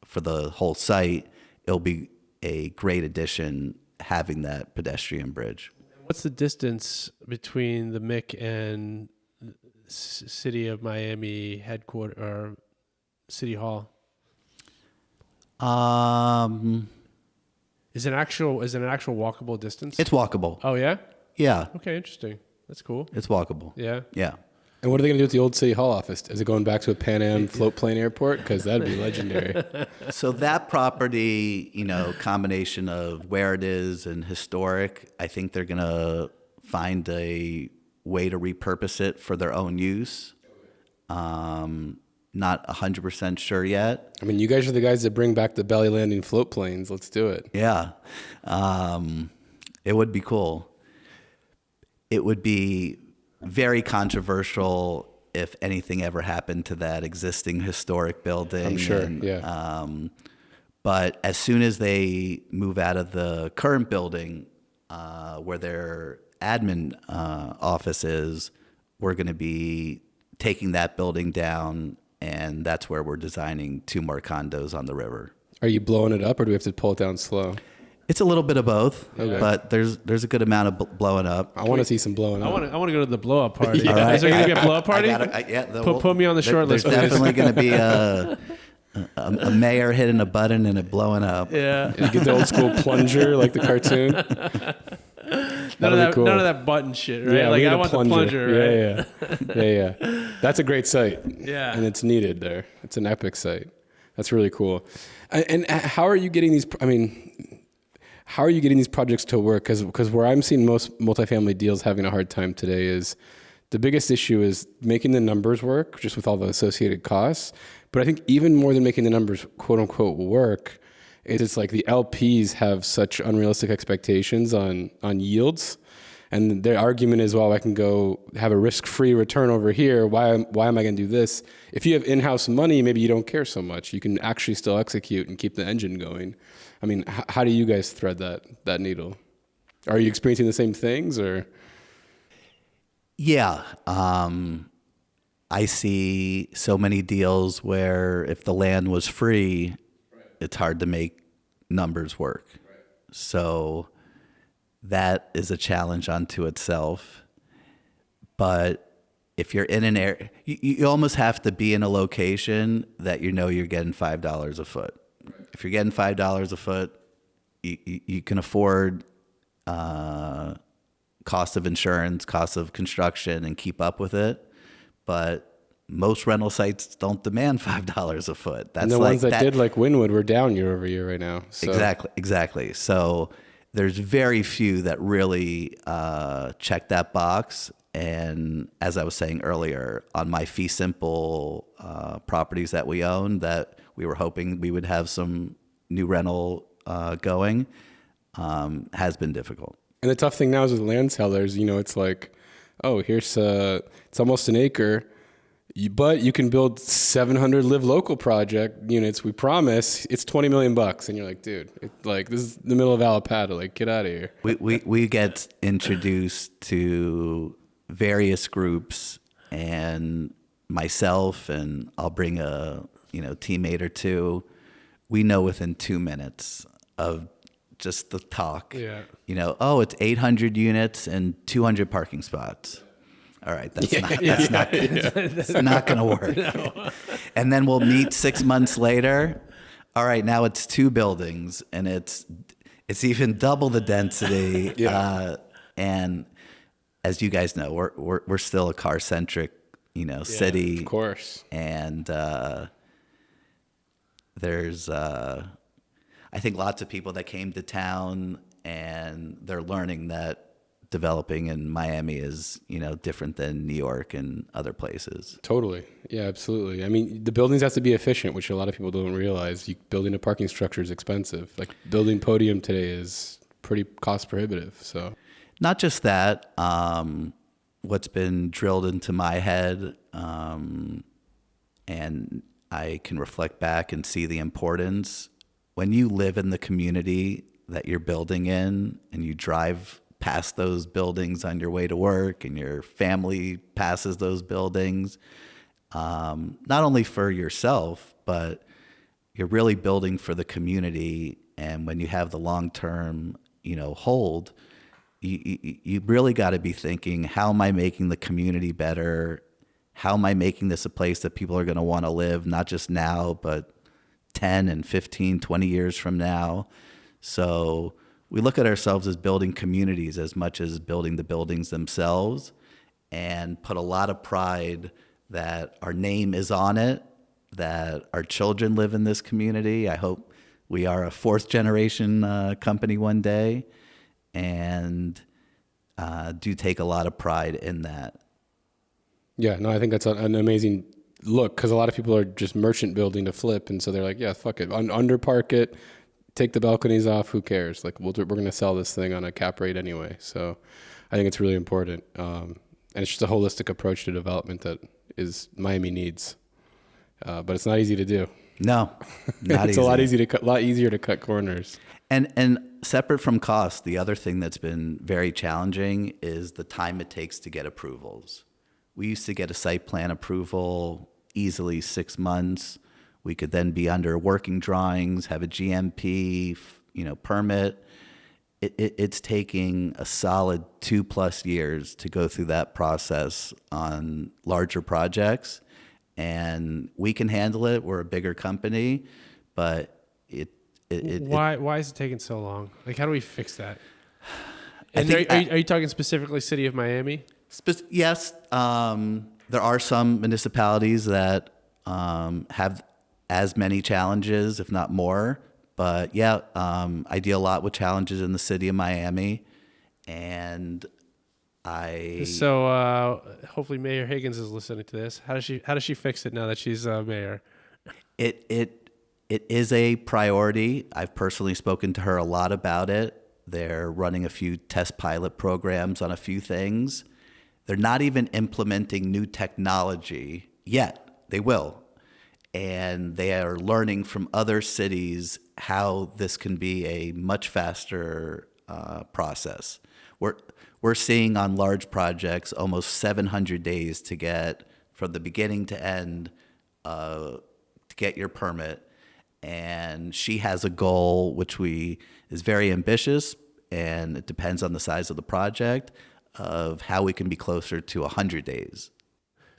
for the whole site, it'll be a great addition having that pedestrian bridge. What's the distance between the MIC and City of Miami headquarters or City Hall? Is it an actual walkable distance? It's walkable. Oh yeah? Yeah, Okay, interesting. That's cool. it's walkable. Yeah. Yeah. And what are they going to do with the old City Hall office? Is it going back to a Pan Am float plane airport? Because that'd be legendary. So that property, combination of where it is and historic, I think they're going to find a way to repurpose it for their own use. Not 100% sure yet. I mean, you guys are the guys that bring back the belly landing float planes. Let's do it. Yeah. It would be cool. It would be very controversial if anything ever happened to that existing historic building. I'm sure, yeah. But as soon as they move out of the current building where their admin office is, we're going to be taking that building down, and that's where we're designing 2 more condos on the river. Are you blowing it up, or do we have to pull it down slow? It's a little bit of both, Okay. but there's a good amount of blowing up. I want to see some blowing I up. want to go to the blow up party. All right. Is there going to be a blow up party? Put me on the short list, There's please. definitely going to be a mayor hitting a button and it blowing up. Yeah. You get the old school plunger like the cartoon. None of cool. that button shit, right? Yeah, Like we need I a want the plunger, right? Yeah. That's a great site. Yeah. And it's needed there. It's an epic site. That's really cool. And how are you getting these? How are you getting these projects to work? Because where I'm seeing most multifamily deals having a hard time today is the biggest issue is making the numbers work, just with all the associated costs. But I think even more than making the numbers quote unquote work, it's like the LPs have such unrealistic expectations on yields. And their argument is, well, I can go have a risk-free return over here. Why am I going to do this? If you have in-house money, maybe you don't care so much. You can actually still execute and keep the engine going. I mean, how do you guys thread that needle? Are you experiencing the same things, or? Yeah. I see so many deals where if the land was free, it's hard to make numbers work. So that is a challenge unto itself. But if you're in an area, you almost have to be in a location that you're getting $5 a foot. If you're getting $5 a foot, you can afford cost of insurance, cost of construction, and keep up with it. But most rental sites don't demand $5 a foot. That's And the ones that did, like Wynwood, were down year over year right now. So. Exactly. So there's very few that really check that box. And as I was saying earlier, on my fee simple properties that we own, that we were hoping we would have some new rental going, has been difficult. And the tough thing now is with land sellers, it's like, oh, here's it's almost an acre, but you can build 700 live local project units. We promise. It's $20 million, and you're like, dude, this is the middle of Alapata. Like, get out of here. We get introduced to various groups, and myself, and I'll bring a teammate or two. We know within 2 minutes of just the talk. Yeah. It's 800 units and 200 parking spots. All right, that's not going to work. No. And then we'll meet 6 months later. All right, now it's 2 buildings, and it's even double the density. Yeah. And as you guys know, we're still a car centric, city. Of course. And there's I think lots of people that came to town, and they're learning that developing in Miami is, different than New York and other places. Totally. Yeah, absolutely. I mean, the buildings have to be efficient, which a lot of people don't realize. Building a parking structure is expensive. Like building Podium today is pretty cost prohibitive. So not just that, what's been drilled into my head, and I can reflect back and see the importance. When you live in the community that you're building in and you drive past those buildings on your way to work and your family passes those buildings, not only for yourself, but you're really building for the community. And when you have the long-term, hold, you really got to be thinking, how am I making the community better? How am I making this a place that people are going to want to live, not just now, but 10 and 15, 20 years from now? So we look at ourselves as building communities as much as building the buildings themselves, and put a lot of pride that our name is on it, that our children live in this community. I hope we are a fourth generation company one day, and do take a lot of pride in that. Yeah, no, I think that's an amazing look, because a lot of people are just merchant building to flip, and so they're like, yeah, fuck it, underpark it, take the balconies off, who cares? Like, we're going to sell this thing on a cap rate anyway. So I think it's really important. And it's just a holistic approach to development that is Miami needs. But it's not easy to do. No, not it's easy. a lot easier to cut corners. And separate from cost, the other thing that's been very challenging is the time it takes to get approvals. We used to get a site plan approval easily 6 months. We could then be under working drawings, have a GMP, permit. It's taking a solid 2+ years to go through that process on larger projects, and we can handle it. We're a bigger company, but why is it taking so long? Like, how do we fix that? I And think are you talking specifically City of Miami? Yes, there are some municipalities that have as many challenges, if not more. But yeah, I deal a lot with challenges in the city of Miami, and So hopefully Mayor Higgins is listening to this. How does she fix it now that she's mayor? It is a priority. I've personally spoken to her a lot about it. They're running a few test pilot programs on a few things. They're not even implementing new technology yet. They will. And they are learning from other cities how this can be a much faster process. We're seeing on large projects almost 700 days to get from the beginning to end to get your permit. And she has a goal which is very ambitious, and it depends on the size of the project, of how we can be closer to 100 days.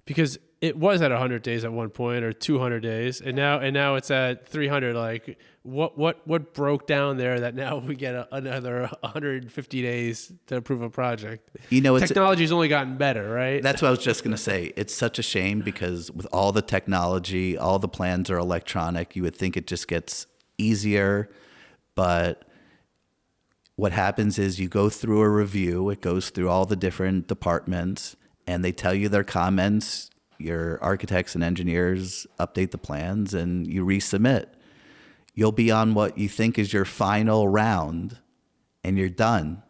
Because it was at 100 days at one point, or 200 days, and now it's at 300. Like, what broke down there that now we get another 150 days to approve a project? Technology's only gotten better, right? That's what I was just going to say. It's such a shame, because with all the technology, all the plans are electronic. You would think it just gets easier, but what happens is you go through a review. It goes through all the different departments, and they tell you their comments. Your architects and engineers update the plans, and you resubmit. You'll be on what you think is your final round, and you're done.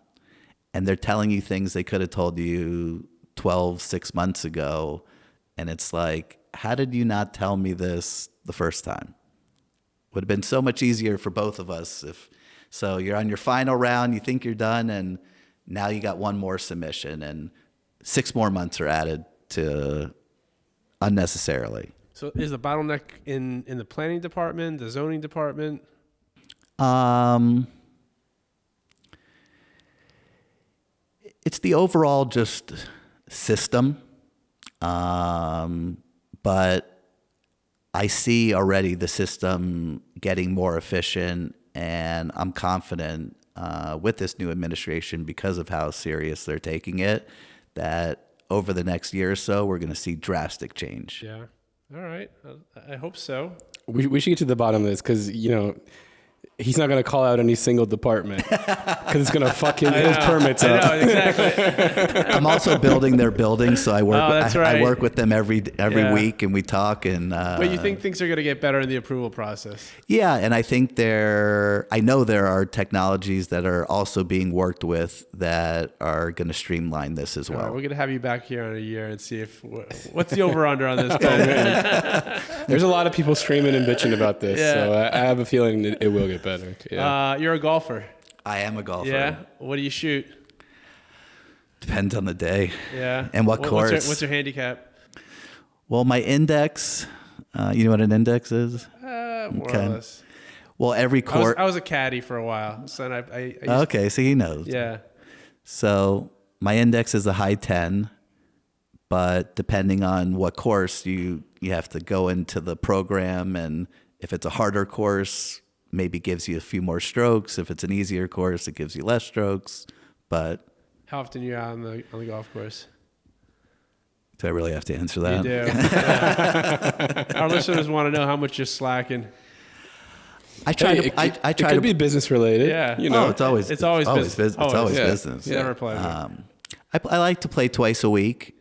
And they're telling you things they could have told you 6 months ago. And it's like, how did you not tell me this the first time? Would have been so much easier for both of us. So you're on your final round, you think you're done, and now you got one more submission, and 6 more months are added to unnecessarily. So is the bottleneck in the planning department, the zoning department? It's the overall just system. But I see already the system getting more efficient, and I'm confident with this new administration, because of how serious they're taking it, that over the next year or so, we're going to see drastic change. Yeah. All right. I hope so. We should get to the bottom of this, because, he's not going to call out any single department because it's going to fuck his permits up. I know, exactly. I'm also building their building, so I work. that's right. I work with them every week, and we talk. And But you think things are going to get better in the approval process? yeah, and I think I know there are technologies that are also being worked with that are going to streamline this as All well. right, we're going to have you back here in a year and see what's the over-under on this. Ben? There's a lot of people screaming and bitching about this, Yeah. so I have a feeling that it will get better. Yeah. You're a golfer. I am a golfer. Yeah. What do you shoot? Depends on the day. Yeah. And what course? What's your handicap? Well, my index. You know what an index is? More Okay. or less. Well, every course. I was a caddy for a while, so I used Okay, so he knows. Yeah. So my index is a high 10, but depending on what course, you have to go into the program, and if it's a harder course, maybe gives you a few more strokes. If it's an easier course, it gives you less strokes. But How often are you out on the golf course? do I really have to answer You that? do. Yeah. Our listeners want to know how much you're slacking. I try Hey, to. I it try could to be business related. Yeah. You know. Oh, it's always It's always business. It's always Always. Yeah. business. It's never pleasure. I like to play twice a week.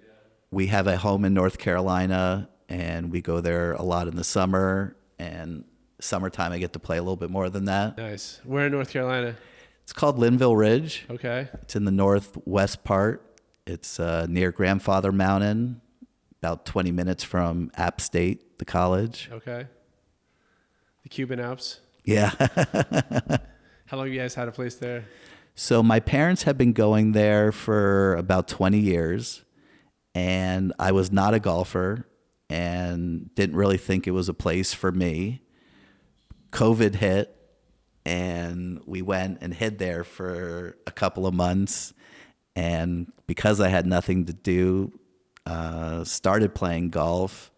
We have a home in North Carolina, and we go there a lot in the summer. And summertime, I get to play a little bit more than that. Nice. Where in North Carolina? It's called Linville Ridge. Okay. It's in the northwest part. It's near Grandfather Mountain, about 20 minutes from App State, the college. Okay. The Cuban Alps. Yeah. How long have you guys had a place there? So my parents have been going there for about 20 years, and I was not a golfer and didn't really think it was a place for me. COVID hit, and we went and hid there for a couple of months. And because I had nothing to do, started playing golf.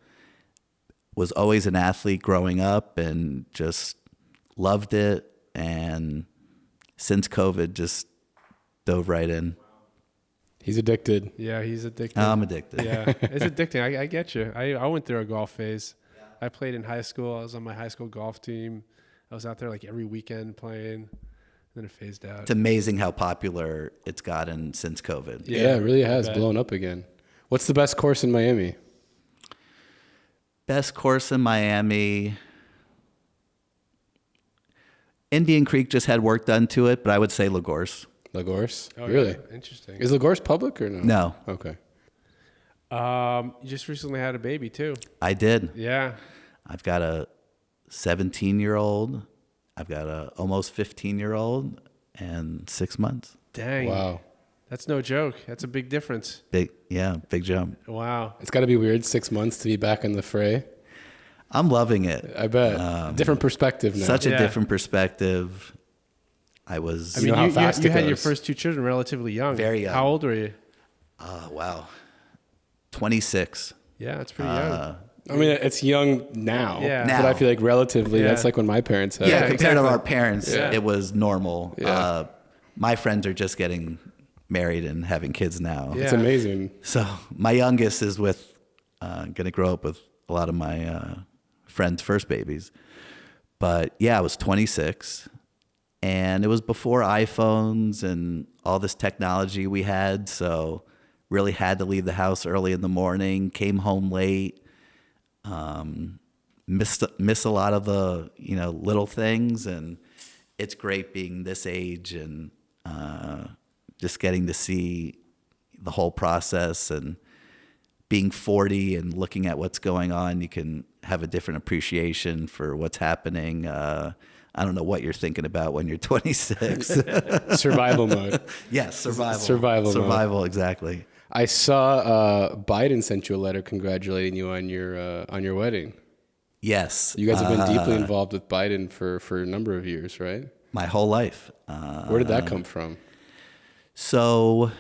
Was always an athlete growing up and just loved it. And since COVID, just dove right in. He's addicted. Yeah, he's addicted. I'm addicted. Yeah, it's addicting. I get you. I went through a golf phase. I played in high school. I was on my high school golf team. I was out there like every weekend playing. Then it phased out. It's amazing how popular it's gotten since COVID. Yeah, it really has bet. blown up again. What's the best course in Miami? Best course in Miami. Indian Creek just had work done to it, but I would say Lagorce. Lagorce? Oh, Really? yeah. Interesting. Is Lagorce public or no? No, Okay. You just recently had a baby too. I did. Yeah. I've got a 17-year-old. I've got a almost 15-year-old and 6 months. Dang. Wow. That's no joke. That's a big difference. Big jump. Wow. It's got to be weird 6 months to be back in the fray. I'm loving it. I bet. Different perspective now. Such a Yeah. different perspective. I was, I mean, how fast you it had your goes. first two children relatively young. Very young. How old were you? wow, 26. Yeah, that's pretty young. I mean, it's young now. Yeah. Now. But I feel like relatively, Yeah. that's like when my parents had. Yeah, Yeah, compared exactly. to our parents, Yeah. it was normal. Yeah. My friends are just getting married and having kids now. Yeah. It's amazing. So my youngest is going to grow up with a lot of my friends' first babies. But yeah, I was 26, and it was before iPhones and all this technology we had. So really had to leave the house early in the morning, came home late, miss a lot of the little things. And it's great being this age and just getting to see the whole process. And being 40 and looking at what's going on, you can have a different appreciation for what's happening. I don't know what you're thinking about when you're 26. Survival mode. Yes, survival. Survival mode. Survival, exactly. I saw Biden sent you a letter congratulating you on your wedding. Yes. You guys have been deeply involved with Biden for a number of years, right? My whole life. Where did that come from? So,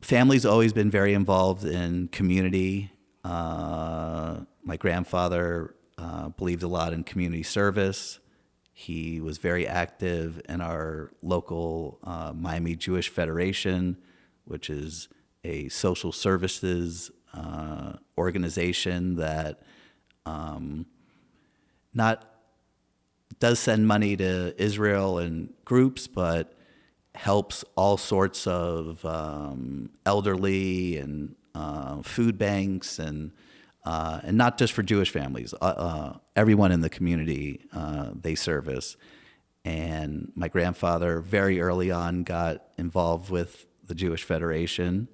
family's always been very involved in community. My grandfather believed a lot in community service. He was very active in our local Miami Jewish Federation, which is a social services organization that not does send money to Israel and groups, but helps all sorts of elderly and food banks and not just for Jewish families. Everyone in the community they service. And my grandfather very early on got involved with the Jewish Federation.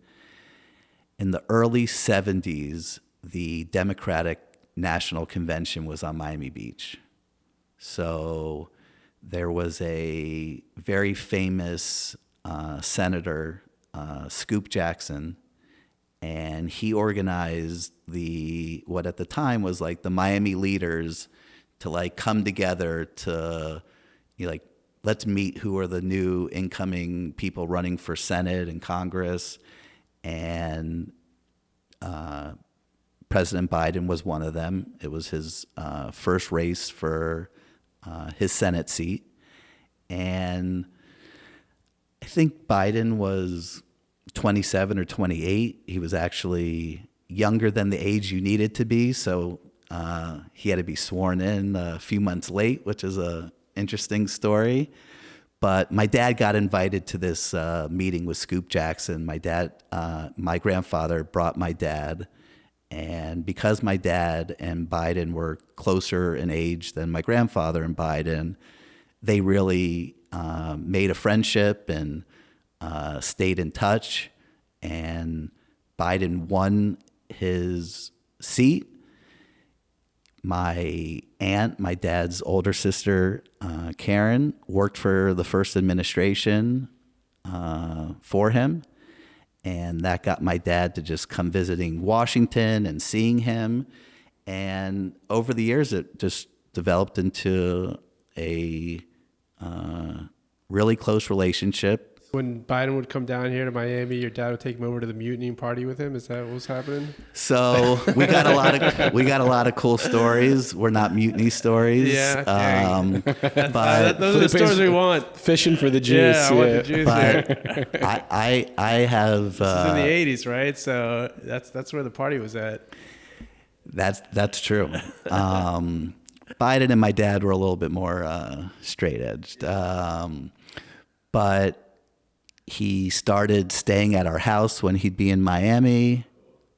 In the early 70s, the Democratic National Convention was on Miami Beach. So there was a very famous senator, Scoop Jackson, and he organized what at the time was like the Miami leaders to like come together to let's meet who are the new incoming people running for Senate and Congress. And President Biden was one of them. It was his first race for his Senate seat. And I think Biden was 27 or 28. He was actually younger than the age you needed to be. So he had to be sworn in a few months late, which is a interesting story. But my dad got invited to this meeting with Scoop Jackson. My grandfather brought my dad. And because my dad and Biden were closer in age than my grandfather and Biden, they really made a friendship and stayed in touch. And Biden won his seat. My aunt, my dad's older sister, Karen, worked for the first administration for him. And that got my dad to just come visiting Washington and seeing him. And over the years, it just developed into a really close relationship. When Biden would come down here to Miami, your dad would take him over to the mutiny party with him. Is that what was happening? So we got a lot of cool stories. We're not mutiny stories. Yeah, but those are the stories we want. Fishing for the juice. Yeah, I want the juice but here. I have. This is in the '80s, right? So that's where the party was at. That's true. Biden and my dad were a little bit more straight edged, but he started staying at our house when he'd be in Miami.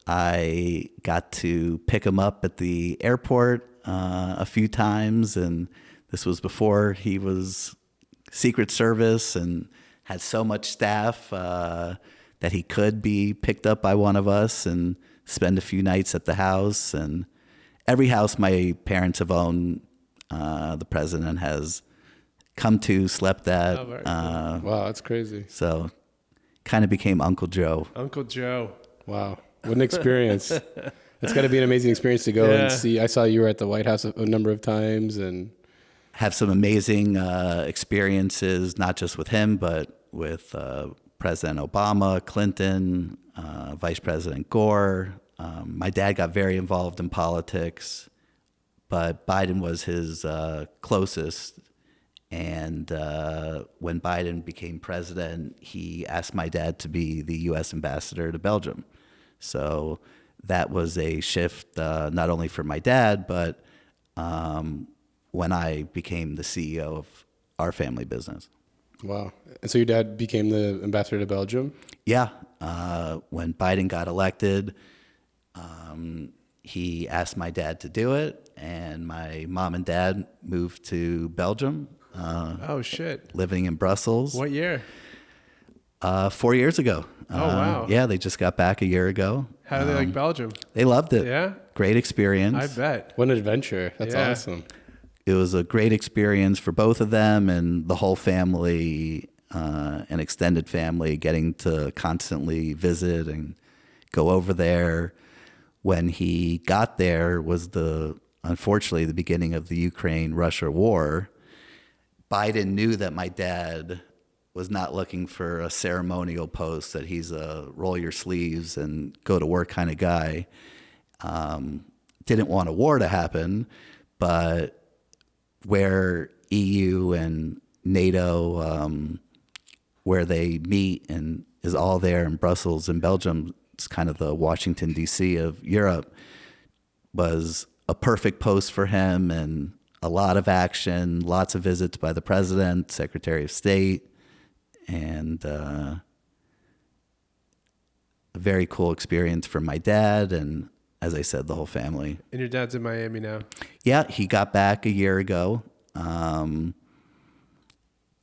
I got to pick him up at the airport a few times, and this was before he was Secret Service and had so much staff that he could be picked up by one of us and spend a few nights at the house. And every house my parents have owned, the president has come to, slept at. Oh, very cool. Wow, that's crazy. So kind of became Uncle Joe. Uncle Joe. Wow, what an experience. It's got to be an amazing experience to go and see. I saw you were at the White House a number of times and have some amazing experiences, not just with him, but with President Obama, Clinton, Vice President Gore. My dad got very involved in politics, but Biden was his closest. And when Biden became president, he asked my dad to be the U.S. ambassador to Belgium. So that was a shift not only for my dad, but when I became the CEO of our family business. wow. And so your dad became the ambassador to Belgium? Yeah. When Biden got elected, he asked my dad to do it, and my mom and dad moved to Belgium. Oh, shit. Living in Brussels. What year? 4 years ago. Oh, wow. Yeah, they just got back a year ago. How do they like Belgium? They loved it. Yeah? Great experience. I bet. What an adventure. That's Yeah. awesome. It was a great experience for both of them and the whole family, an extended family, getting to constantly visit and go over there. When he got there was unfortunately the beginning of the Ukraine-Russia war. Biden knew that my dad was not looking for a ceremonial post, that he's a roll your sleeves and go to work kind of guy. Didn't want a war to happen, but where EU and NATO, where they meet and is all there in Brussels and Belgium, it's kind of the Washington, D.C. of Europe, was a perfect post for him. And a lot of action, lots of visits by the president, Secretary of State, and a very cool experience for my dad and, as I said, the whole family. And your dad's in Miami now. Yeah, he got back a year ago.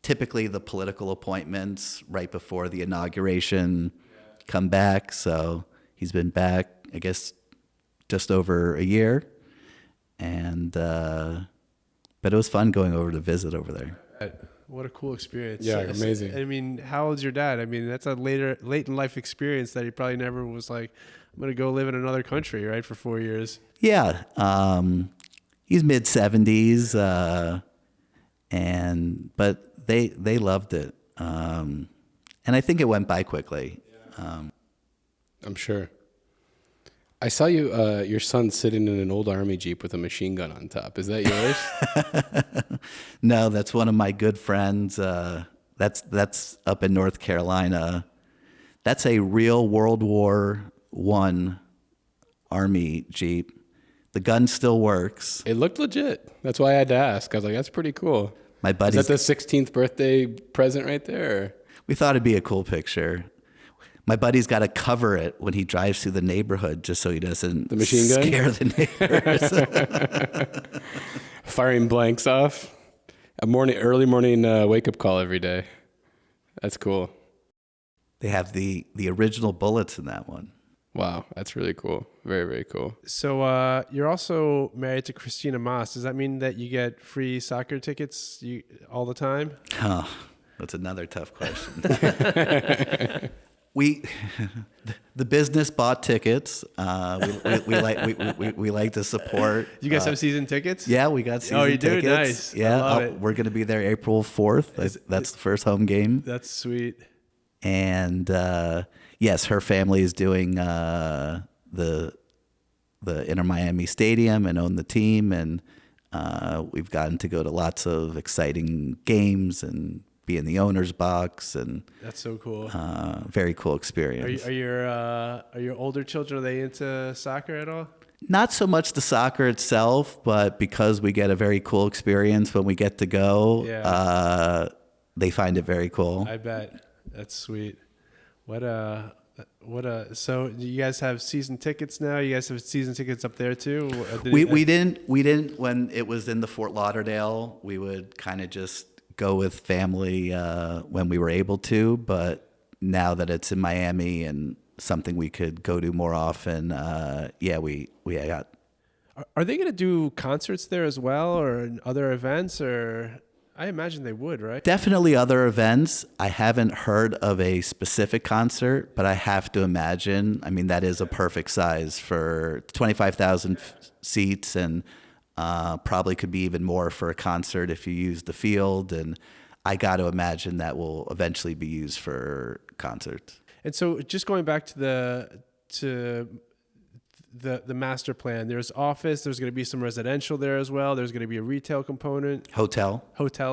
Typically, the political appointments right before the inauguration come back. So he's been back, I guess, just over a year. And but it was fun going over to visit over there. What a cool experience. Yeah, amazing. I mean, how old's your dad? I mean, that's a late in life experience that he probably never was like, I'm going to go live in another country, right, for 4 years. Yeah. He's mid-70s, but they loved it. And I think it went by quickly. I'm sure. I saw your son sitting in an old army Jeep with a machine gun on top. Is that yours? No, that's one of my good friends. That's up in North Carolina. That's a real World War I army Jeep. The gun still works. It looked legit. That's why I had to ask. I was like, that's pretty cool. My buddy's, Is that the 16th birthday present right there? Or? We thought it'd be a cool picture. My buddy's got to cover it when he drives through the neighborhood just so he doesn't The machine gun? scare the neighbors. Firing blanks off. Early morning wake up call every day. That's cool. They have the original bullets in that one. Wow, that's really cool. Very, very cool. So you're also married to Christina Maas. Does that mean that you get free soccer tickets all the time? Oh, that's another tough question. The business bought tickets. We like to support. You guys have season tickets? Yeah, we got season you do? tickets. Nice. Yeah, I love it. We're going to be there April 4th. That's the first home game. That's sweet. And yes, her family is doing the Inter Miami Stadium and own the team, and we've gotten to go to lots of exciting games and be in the owner's box, and that's so cool. Very cool experience. Are your older children, are they into soccer at all? Not so much the soccer itself, but because we get a very cool experience when we get to go, they find it very cool. I bet. That's sweet. So you guys have season tickets now? You guys have season tickets up there too? We didn't when it was in the Fort Lauderdale. We would kind of just go with family when we were able to, but now that it's in Miami and something we could go to more often, we got. Are they going to do concerts there as well, or other events, or? I imagine they would, right? Definitely other events. I haven't heard of a specific concert, but I have to imagine. I mean, that is a perfect size for 25,000 seats, and probably could be even more for a concert if you use the field. And I got to imagine that will eventually be used for concerts. And so, just going back to the master plan, there's office, there's going to be some residential there as well, there's going to be a retail component, hotel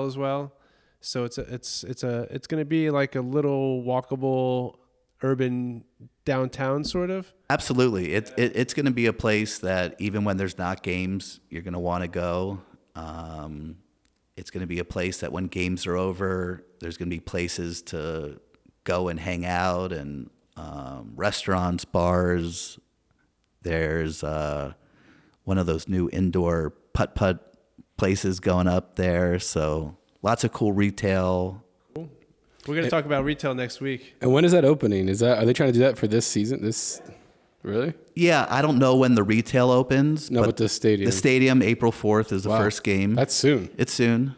as well. So it's going to be like a little walkable urban downtown sort of. Absolutely. It's going to be a place that even when there's not games, you're going to want to go. It's going to be a place that when games are over, there's going to be places to go and hang out, and restaurants, bars. There's one of those new indoor putt-putt places going up there. So lots of cool retail. Cool. We're going to talk about retail next week. And when is that opening? Are they trying to do that for this season? Really? Yeah, I don't know when the retail opens. No, but the stadium. The stadium, April 4th is the first game. That's soon. It's soon.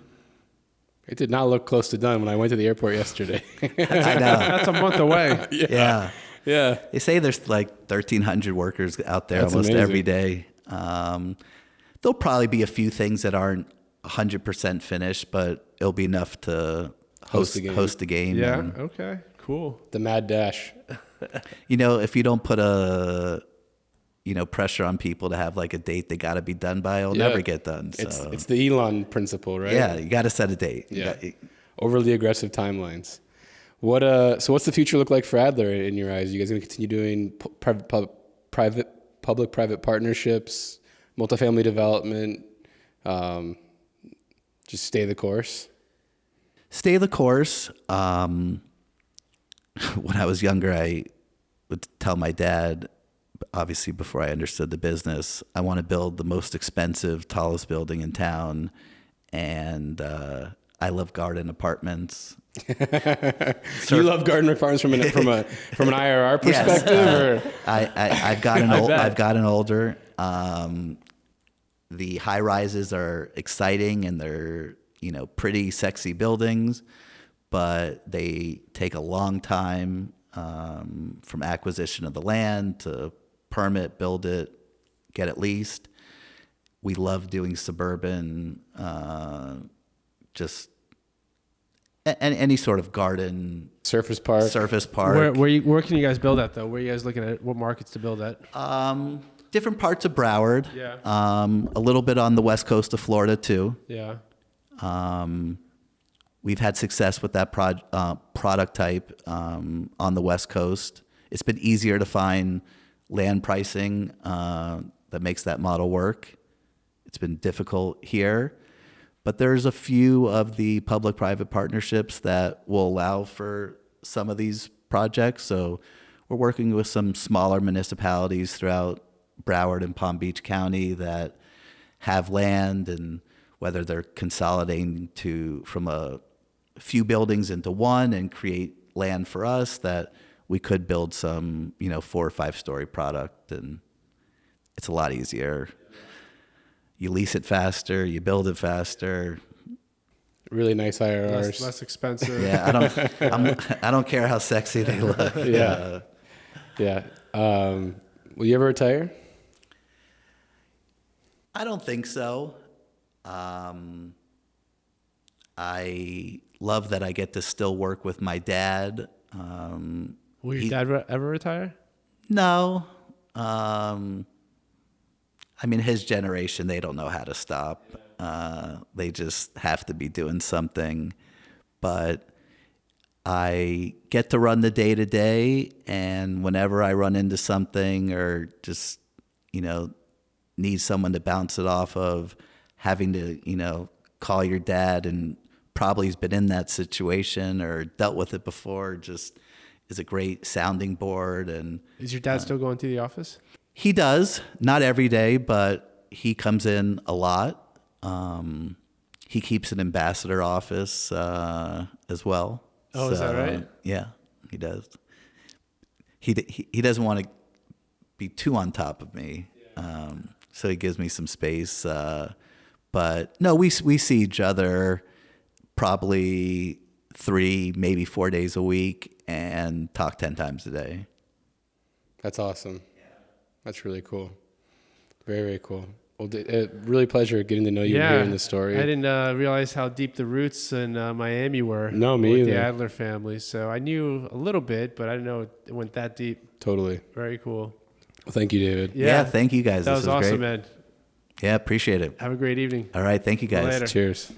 It did not look close to done when I went to the airport yesterday. I know. That's a month away. Yeah. Yeah. They say there's like 1,300 workers out there. That's almost amazing. Every day. There'll probably be a few things that aren't 100% finished, but it'll be enough to host the game. Yeah. Okay. Cool. The mad dash. If you don't put pressure on people to have like a date they got to be done by, it'll never get done. So. It's the Elon principle, right? Yeah. You got to set a date. Yeah. Overly aggressive timelines. So what's the future look like for Adler in your eyes? You guys going to continue doing public-private partnerships, multifamily development? Just stay the course. Stay the course. When I was younger, I would tell my dad, obviously before I understood the business, I want to build the most expensive, tallest building in town. And I love garden apartments. You love garden apartments from an IRR perspective, yes, I've gotten older. The high rises are exciting and they're pretty sexy buildings, but they take a long time from acquisition of the land to permit, build it, get it leased. We love doing suburban, just any sort of garden. Surface park. Where can you guys build at, though? Where are you guys looking at? What markets to build at? Different parts of Broward. Yeah. A little bit on the west coast of Florida, too. Yeah. We've had success with that product type on the West Coast. It's been easier to find land pricing that makes that model work. It's been difficult here, but there's a few of the public-private partnerships that will allow for some of these projects. So we're working with some smaller municipalities throughout Broward and Palm Beach County that have land, and whether they're consolidating from a few buildings into one and create land for us that we could build some, 4 or 5 story product, and it's a lot easier. You lease it faster, you build it faster. Really nice IRRs. Less expensive. Yeah, I don't care how sexy they look. Yeah. Yeah. Will you ever retire? I don't think so. I love that I get to still work with my dad. Will your dad ever retire? No. His generation, they don't know how to stop. They just have to be doing something. But I get to run the day-to-day, and whenever I run into something or just, need someone to bounce it off of, having to, call your dad, and probably has been in that situation or dealt with it before, just is a great sounding board. And is your dad still going to the office? He does, not every day, but he comes in a lot. He keeps an ambassador office as well. Oh, is that right? Yeah, he does. He doesn't want to be too on top of me, so he gives me some space. But no, we see each other probably 3, maybe 4 days a week, and talk 10 times a day. That's awesome. That's really cool. Very, very cool. Well, really pleasure getting to know you and hearing the story. I didn't realize how deep the roots in Miami were. No, me with either. The Adler family. So I knew a little bit, but I didn't know it went that deep. Totally. Very cool. Well, thank you, David. Yeah, thank you guys. That this was awesome, great. man. Yeah, appreciate it. Have a great evening. All right, thank you guys. Later. Cheers.